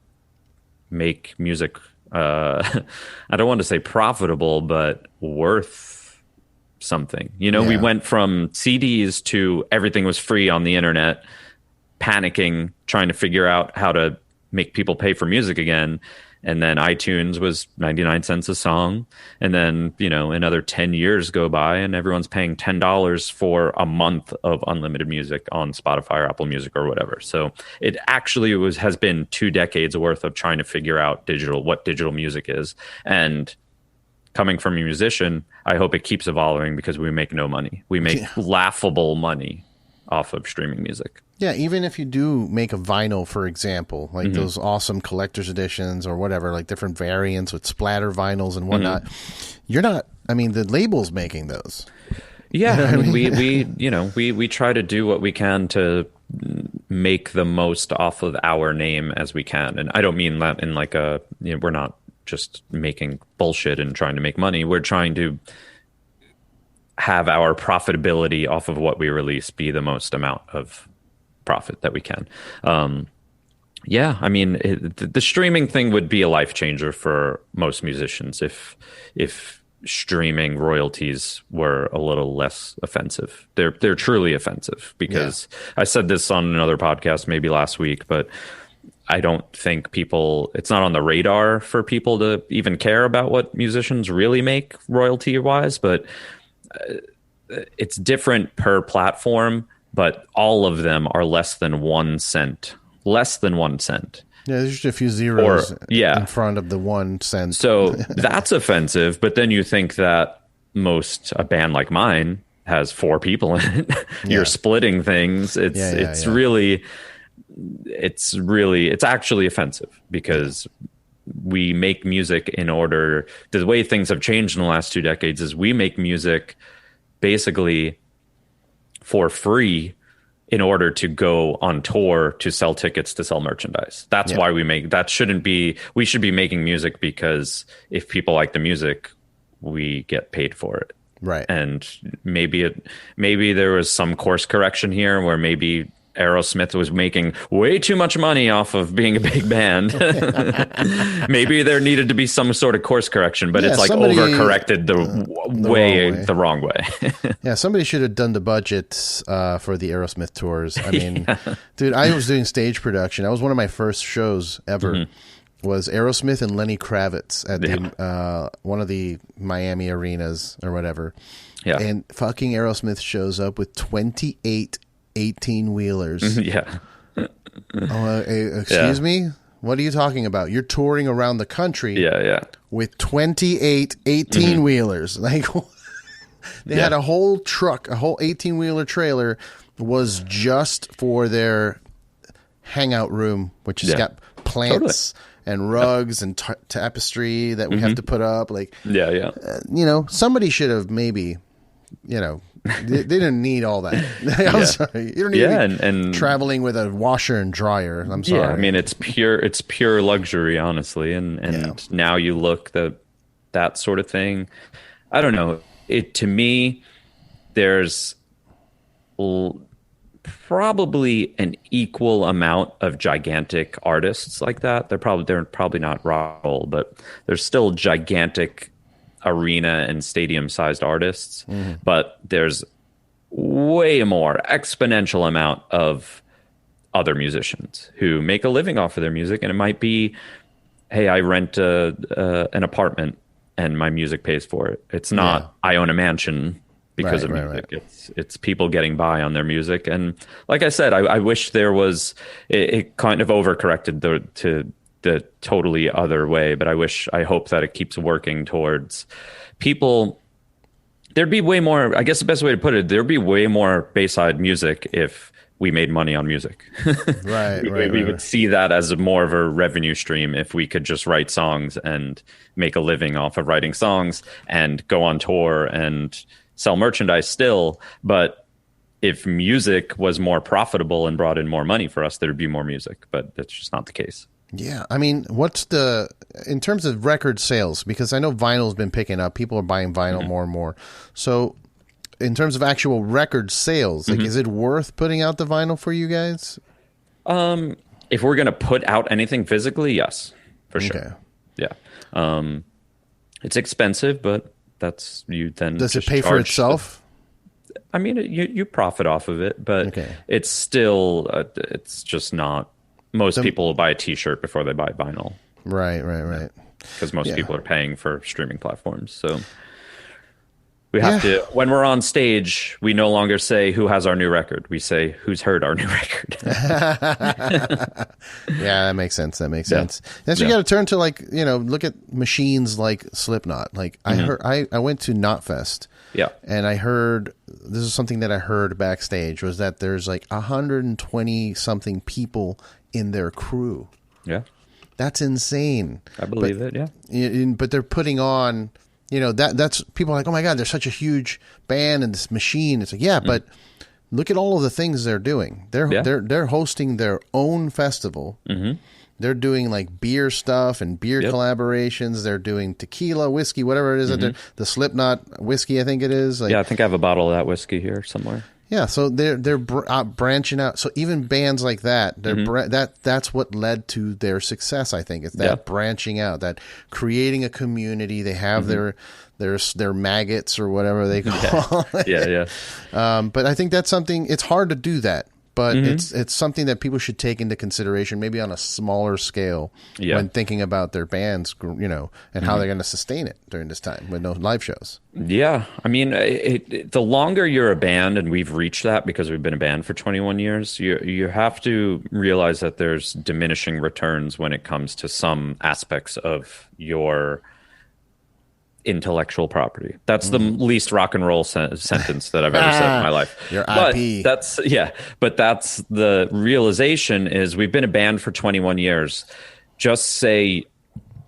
make music, I don't want to say profitable, but worth something. We went from CDs to everything was free on the internet, panicking, trying to figure out how to make people pay for music again. And then iTunes was 99 cents a song. And then, another 10 years go by and everyone's paying $10 for a month of unlimited music on Spotify or Apple Music or whatever. So it actually has been 2 decades worth of trying to figure out what digital music is. And coming from a musician, I hope it keeps evolving, because we make no money. We make laughable money off of streaming music. Yeah, even if you do make a vinyl, for example, those awesome collector's editions or whatever, different variants with splatter vinyls and whatnot, you're not, the label's making those. Yeah, we try to do what we can to make the most off of our name as we can. And I don't mean that in we're not just making bullshit and trying to make money. We're trying to have our profitability off of what we release be the most amount of profit that we can. The streaming thing would be a life changer for most musicians if streaming royalties were a little less offensive. They're truly offensive, because I said this on another podcast maybe last week, but I don't think it's not on the radar for people to even care about what musicians really make royalty wise, but it's different per platform, but all of them are less than 1 cent. Less than 1 cent. Yeah, there's just a few zeros in front of the 1 cent. So that's offensive, but then you think that a band like mine has 4 people in it. You're splitting things. It's really, it's actually offensive, because we make music in order, the way things have changed in the last 2 decades is we make music basically for free in order to go on tour, to sell tickets, to sell merchandise. That's why we should be making music because if people like the music, we get paid for it. Right. And maybe there was some course correction here where maybe Aerosmith was making way too much money off of being a big band. Maybe there needed to be some sort of course correction, but it's like overcorrected the wrong way. Yeah, somebody should have done the budgets for the Aerosmith tours. I mean, dude, I was doing stage production. That was one of my first shows ever. Was Aerosmith and Lenny Kravitz at the one of the Miami arenas or whatever. Yeah. And fucking Aerosmith shows up with 28 18-wheelers. Yeah. Excuse me? What are you talking about? You're touring around the country with 28 18-wheelers. Like, they had a whole truck, a whole 18-wheeler trailer was just for their hangout room, which has got plants and rugs and tapestry that we have to put up. Like, somebody should have maybe, they didn't need all that. I'm sorry. You don't need to be traveling with a washer and dryer. I'm sorry. Yeah, I mean, it's pure luxury, honestly. And now you look that sort of thing. I don't know. To me, there's probably an equal amount of gigantic artists like that. They're probably not rock and roll, but there's still gigantic arena and stadium sized artists. But there's way more exponential amount of other musicians who make a living off of their music. And it might be, hey, I rent an apartment and my music pays for it. It's not I own a mansion because of music. Right. It's people getting by on their music. And like I said, I wish there was, it kind of overcorrected to the totally other way, but I hope that it keeps working towards people. There'd be way more, I guess the best way to put it, there'd be way more Bayside music if we made money on music. We would see that as more of a revenue stream if we could just write songs and make a living off of writing songs and go on tour and sell merchandise still. But if music was more profitable and brought in more money for us, there'd be more music, but that's just not the case. Yeah. I mean, in terms of record sales, because I know vinyl's been picking up, people are buying vinyl more and more. So in terms of actual record sales, like, is it worth putting out the vinyl for you guys? If we're going to put out anything physically, yes, for sure. Okay. Yeah. It's expensive, but that's you then. Does it pay for itself? I mean, you profit off of it, but it's still, it's just not. Most people will buy a T-shirt before they buy vinyl. Right. Because most people are paying for streaming platforms. So we have to, when we're on stage, we no longer say who has our new record. We say who's heard our new record. That makes sense. Then you got to turn to, like, look at machines like Slipknot. Like, I went to Knotfest. Yeah. And I heard, this is something that I heard backstage, was that there's like 120 something people in their crew. Yeah. That's insane. I believe it, yeah. But they're putting on, that's, people are like, oh my God, they're such a huge band and this machine. It's like, but look at all of the things they're doing. They're hosting their own festival. They're doing like beer stuff and beer collaborations. They're doing tequila, whiskey, whatever it is. The Slipknot whiskey, I think it is. Like, I think I have a bottle of that whiskey here somewhere. Yeah, so they're branching out. So even bands like that, that's what led to their success. I think it's that branching out, that creating a community. They have their maggots or whatever they call it. But I think that's something. It's hard to do that, but it's something that people should take into consideration, maybe on a smaller scale, when thinking about their bands, and how they're going to sustain it during this time with no live shows. Yeah. I mean, the longer you're a band, and we've reached that because we've been a band for 21 years, you have to realize that there's diminishing returns when it comes to some aspects of your intellectual property. That's the least rock and roll sentence that I've ever said in my life. Your but IP. That's the realization is we've been a band for 21 years. Just say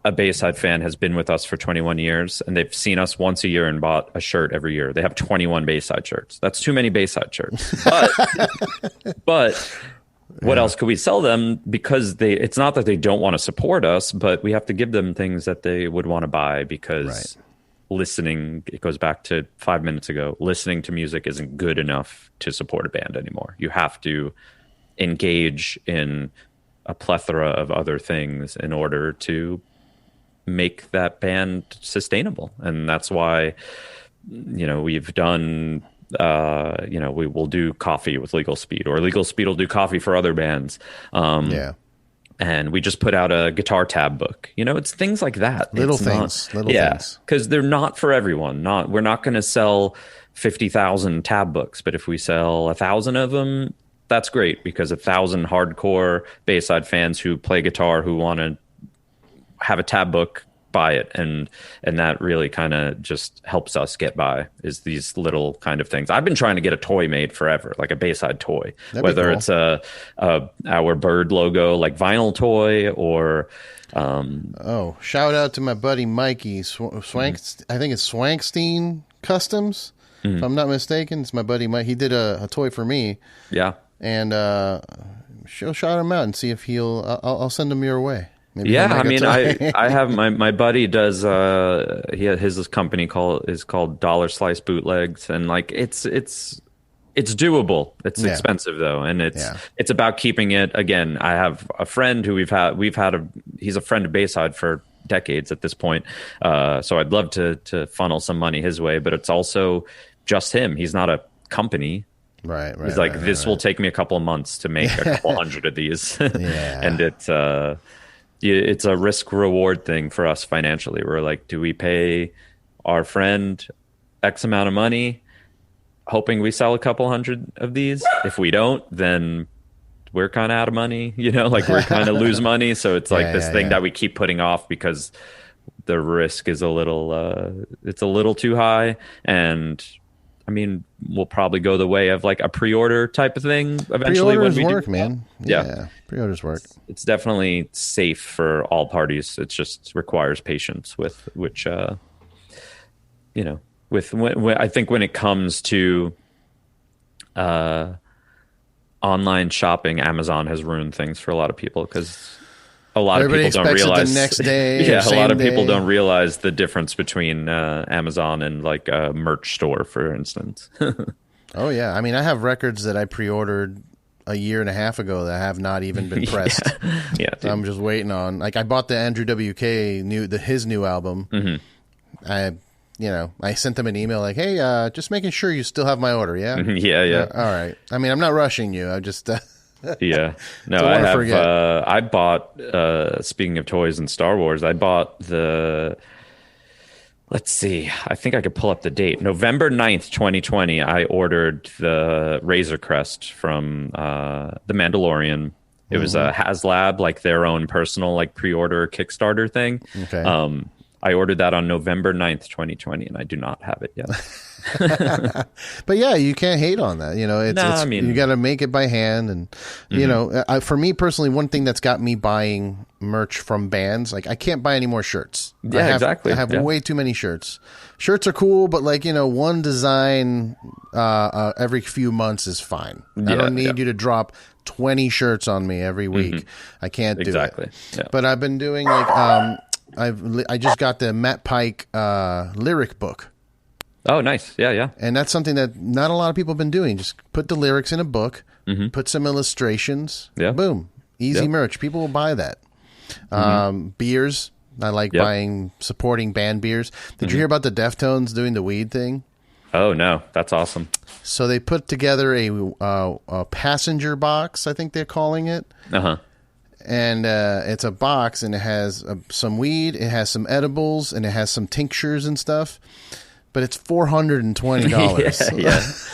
a Bayside fan has been with us for 21 years and they've seen us once a year and bought a shirt every year. They have 21 Bayside shirts. That's too many Bayside shirts. But what else could we sell them? Because it's not that they don't want to support us, but we have to give them things that they would want to buy because listening, it goes back to 5 minutes ago, listening to music isn't good enough to support a band anymore. You have to engage in a plethora of other things in order to make that band sustainable. And that's why, we've done, we will do coffee with Legal Speed, or Legal Speed will do coffee for other bands. And we just put out a guitar tab book. It's things like that. Little things. Because they're not for everyone. We're not going to sell 50,000 tab books, but if we sell 1,000 of them, that's great, because 1,000 hardcore Bayside fans who play guitar who want to have a tab book, buy it, and that really kind of just helps us get by, is these little kind of things. I've been trying to get a toy made forever, like a Bayside toy. That'd whether cool. It's our bird logo, like vinyl toy, or shout out to my buddy Mikey Swank. I think it's Swankstein Customs, if I'm not mistaken. It's my buddy Mike. He did a toy for me. Yeah, and she'll shout him out and see if I'll send him your way. Maybe I have my buddy does his company is called Dollar Slice Bootlegs, and like it's doable. It's expensive though, and it's about keeping it. Again, I have a friend who he's a friend of Bayside for decades at this point, so I'd love to funnel some money his way, but it's also just him. He's not a company. Right. He's like, this will take me a couple of months to make a couple hundred of these. And it's a risk reward thing for us financially. We're like, do we pay our friend X amount of money hoping we sell a couple hundred of these? If we don't, then we're kind of out of money, like we're kind of lose money. So it's like this thing that we keep putting off because the risk is a little too high. And I mean, we'll probably go the way of like a pre-order type of thing eventually. Pre-orders work, man. Yeah, pre-orders work. It's definitely safe for all parties. It just requires patience with which, I think when it comes to online shopping, Amazon has ruined things for a lot of people, because a lot of people don't realize the next day. A lot of people don't realize the difference between Amazon and like a merch store, for instance. Oh yeah, I mean, I have records that I pre-ordered a year and a half ago that have not even been pressed. So I'm just waiting on. Like, I bought the Andrew WK his new album. I sent them an email like, hey, just making sure you still have my order. Yeah. All right. I mean, I'm not rushing you. I just. Yeah. No, I have. I bought. Speaking of toys and Star Wars, I bought the. Let's see. I think I could pull up the date. November 9th, 2020. I ordered the Razor Crest from The Mandalorian. It was a HasLab, like their own personal like pre-order Kickstarter thing. Okay. I ordered that on November 9th, 2020, and I do not have it yet. But yeah, you can't hate on that. You got to make it by hand. And, for me personally, one thing that's got me buying merch from bands, like I can't buy any more shirts. Exactly. I have way too many shirts. Shirts are cool, but like, one design every few months is fine. I don't need you to drop 20 shirts on me every week. I can't do it. Yeah. But I've been doing like, I just got the Matt Pike lyric book. Oh, nice. Yeah. And that's something that not a lot of people have been doing. Just put the lyrics in a book, put some illustrations, boom, easy merch. People will buy that. Beers. I like supporting band beers. Did you hear about the Deftones doing the weed thing? Oh, no. That's awesome. So they put together a passenger box, I think they're calling it. And it's a box, and it has some weed, it has some edibles, and it has some tinctures and stuff. But it's $420.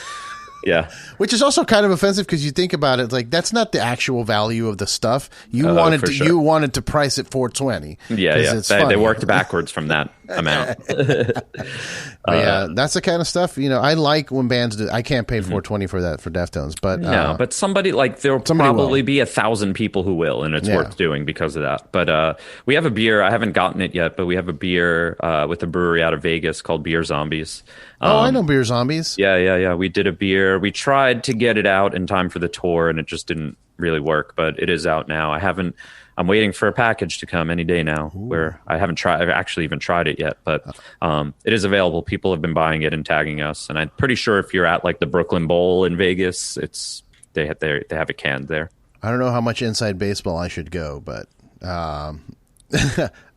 Yeah. Which is also kind of offensive, because you think about it, like that's not the actual value of the stuff. You wanted to price it $420. Yeah. They worked backwards from that. I'm out. Yeah, that's the kind of stuff, I like when bands do. I can't pay $420 for that for Deftones, but no, but somebody there'll probably be 1,000 people who will, and it's worth doing because of that. But we have a beer. I haven't gotten it yet, but we have a beer with a brewery out of Vegas called Beer Zombies. I know Beer Zombies. Yeah. We did a beer. We tried to get it out in time for the tour, and it just didn't really work. But it is out now. I'm waiting for a package to come any day now. Ooh. Where I've actually even tried it yet, but it is available. People have been buying it and tagging us, and I'm pretty sure if you're at the Brooklyn Bowl in Vegas, they have it canned there. I don't know how much inside baseball I should go, but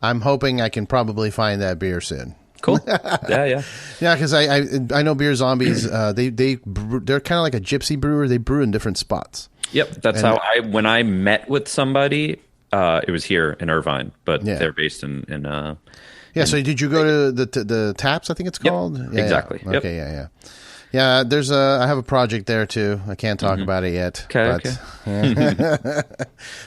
I'm hoping I can probably find that beer soon. Cool. Yeah. Because I know Beer Zombies. They're kind of like a gypsy brewer. They brew in different spots. Yep, that's how when I met with somebody. It was here in Irvine, but they're based in so did you go to the Taps, I think it's called? Yep, exactly. Yep. Okay, yeah, there's I have a project there too. I can't talk about it yet. Okay.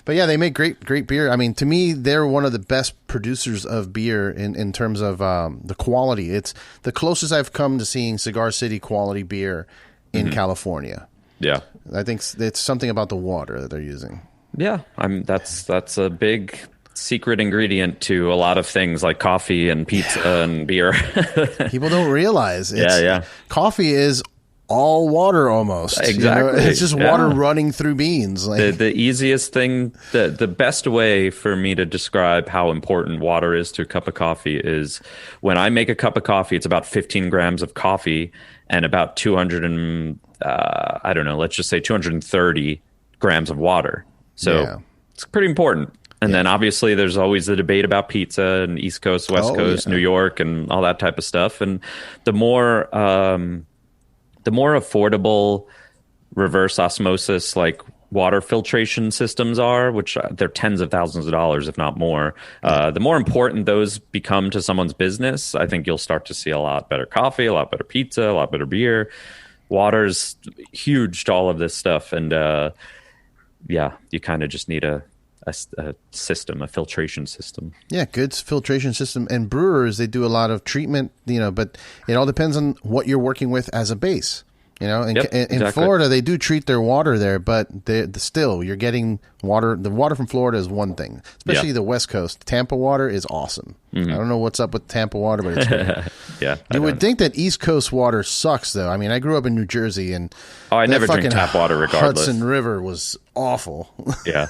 But yeah, they make great beer. I mean, to me, they're one of the best producers of beer in terms of the quality. It's the closest I've come to seeing Cigar City quality beer in California. Yeah. I think it's something about the water that they're using. Yeah, that's a big secret ingredient to a lot of things like coffee and pizza and beer. People don't realize. Yeah. Coffee is all water almost. Exactly. It's just water running through beans. The easiest thing, the best way for me to describe how important water is to a cup of coffee is when I make a cup of coffee, it's about 15 grams of coffee and about 230 grams of water. So it's pretty important. And then obviously there's always the debate about pizza and East Coast, West Coast, New York, and all that type of stuff. And the more affordable reverse osmosis water filtration systems are, which they're tens of thousands of dollars, if not more, the more important those become to someone's business. I think you'll start to see a lot better coffee, a lot better pizza, a lot better beer. Water's huge to all of this stuff. And you kind of just need a system, a filtration system. Yeah, good filtration system. And brewers, they do a lot of treatment, but it all depends on what you're working with as a base. In Florida, they do treat their water there, but still, you're getting water. The water from Florida is one thing, especially the West Coast. Tampa water is awesome. I don't know what's up with Tampa water, but it's good. You would think that East Coast water sucks, though. I mean, I grew up in New Jersey, and I never drink tap water regardless. Hudson River was awful. Yeah.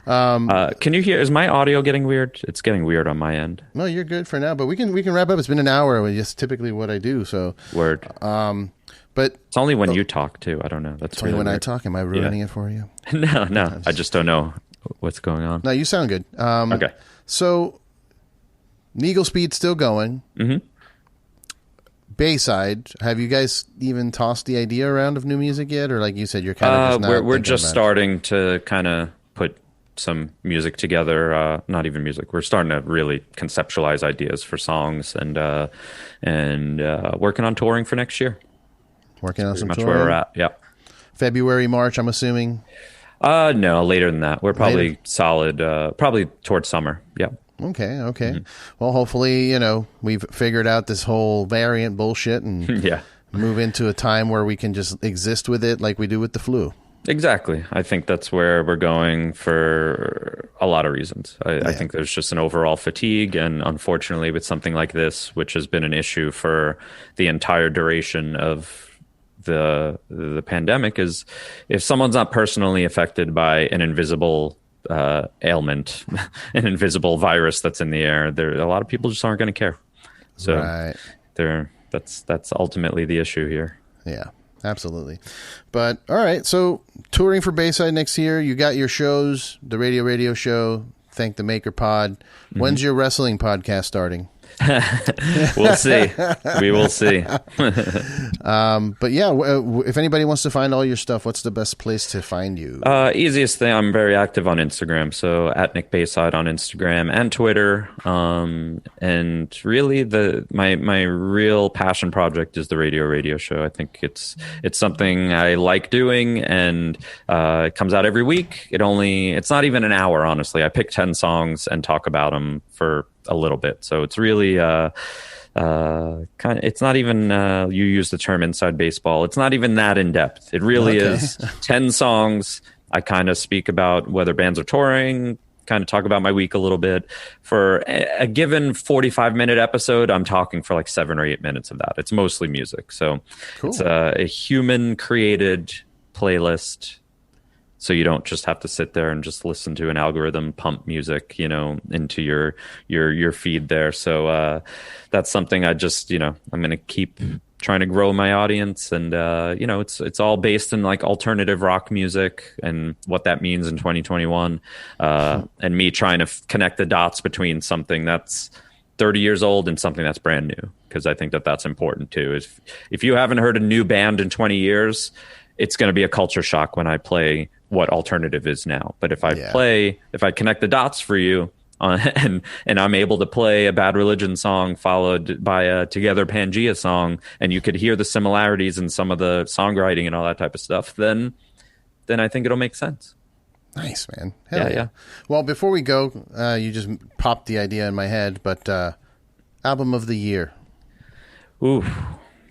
Can you hear? Is my audio getting weird? It's getting weird on my end. No, you're good for now, but we can wrap up. It's been an hour. It's typically what I do. So word. But it's only when you talk too. I don't know. That's only when I talk. Am I ruining it for you? No. I just don't know what's going on. No, you sound good. Okay. So, Neagle Speed's still going. Mm-hmm. Bayside, have you guys even tossed the idea around of new music yet, or like you said, you're kind of just not we're just starting to kind of put some music together. Not even music. We're starting to really conceptualize ideas for songs and working on touring for next year. Working on some much touring. Where we're at. Yeah. February, March, I'm assuming. No, later than that. We're probably solid. Probably towards summer. Yeah. Okay. Mm-hmm. Well, hopefully, we've figured out this whole variant bullshit and move into a time where we can just exist with it like we do with the flu. Exactly. I think that's where we're going for a lot of reasons. I think there's just an overall fatigue, and unfortunately with something like this, which has been an issue for the entire duration of the pandemic, is if someone's not personally affected by an invisible ailment, an invisible virus that's in the air, a lot of people just aren't going to care. So that's ultimately the issue here. Yeah, absolutely. But all right, so touring for Bayside next year, you got your shows, the radio show, Thank the Maker Pod. When's your wrestling podcast starting? We'll see. We will see. But yeah, if anybody wants to find all your stuff, what's the best place to find you? Easiest thing, I'm very active on Instagram. So at Nick Bayside on Instagram and Twitter. And really my real passion project is the radio show. I think it's something I like doing, and it comes out every week. It's not even an hour, honestly. I pick 10 songs and talk about them for a little bit. So it's really it's not even you use the term inside baseball. It's not even that in depth. It really is 10 songs. I kind of speak about whether bands are touring, kind of talk about my week a little bit. For a given 45-minute episode, I'm talking for like 7 or 8 minutes of that. It's mostly music. So It's a human created playlist. So you don't just have to sit there and just listen to an algorithm pump music, into your feed there. So that's something I just, I'm going to keep trying to grow my audience. And, it's all based in like alternative rock music and what that means in 2021. And me trying to connect the dots between something that's 30 years old and something that's brand new. Because I think that's important too. If you haven't heard a new band in 20 years, it's going to be a culture shock when I play what alternative is now. But if I connect the dots for you and I'm able to play a Bad Religion song followed by a Together Pangea song, and you could hear the similarities in some of the songwriting and all that type of stuff, then I think it'll make sense. Nice, man. Hell yeah. Well, before we go, you just popped the idea in my head, but album of the year. Ooh.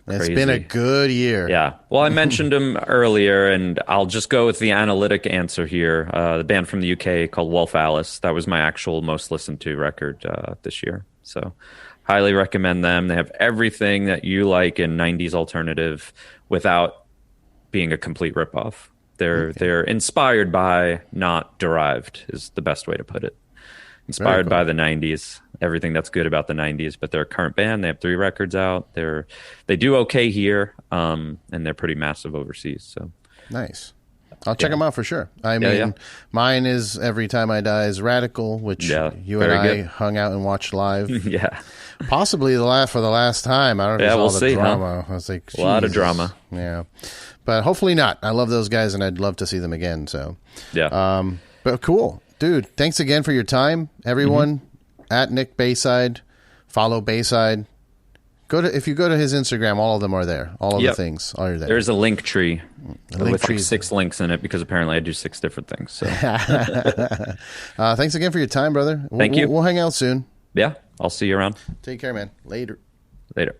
It's been a good year. Yeah. Well, I mentioned them earlier, and I'll just go with the analytic answer here. The band from the UK called Wolf Alice. That was my actual most listened to record this year. So highly recommend them. They have everything that you like in 90s alternative without being a complete ripoff. They're inspired by, not derived, is the best way to put it. Inspired by the 90s, everything that's good about the 90s, but they're a current band. They have 3 records out. They do okay here, and they're pretty massive overseas. So nice. I'll check them out for sure. I mean, mine is Every Time I Die is Radical, which you and I hung out and watched live. Yeah. Possibly for the last time. I don't know if we'll all the see, drama. Huh? I was like, a lot of drama. Yeah. But hopefully not. I love those guys, and I'd love to see them again. So yeah. But cool. Dude, thanks again for your time. Everyone at Nick Bayside, follow Bayside. If you go to his Instagram, all of them are there. All of the things are there. There's a link tree with like 6 links in it, because apparently I do 6 different things. So. Thanks again for your time, brother. Thank you. We'll hang out soon. Yeah, I'll see you around. Take care, man. Later. Later.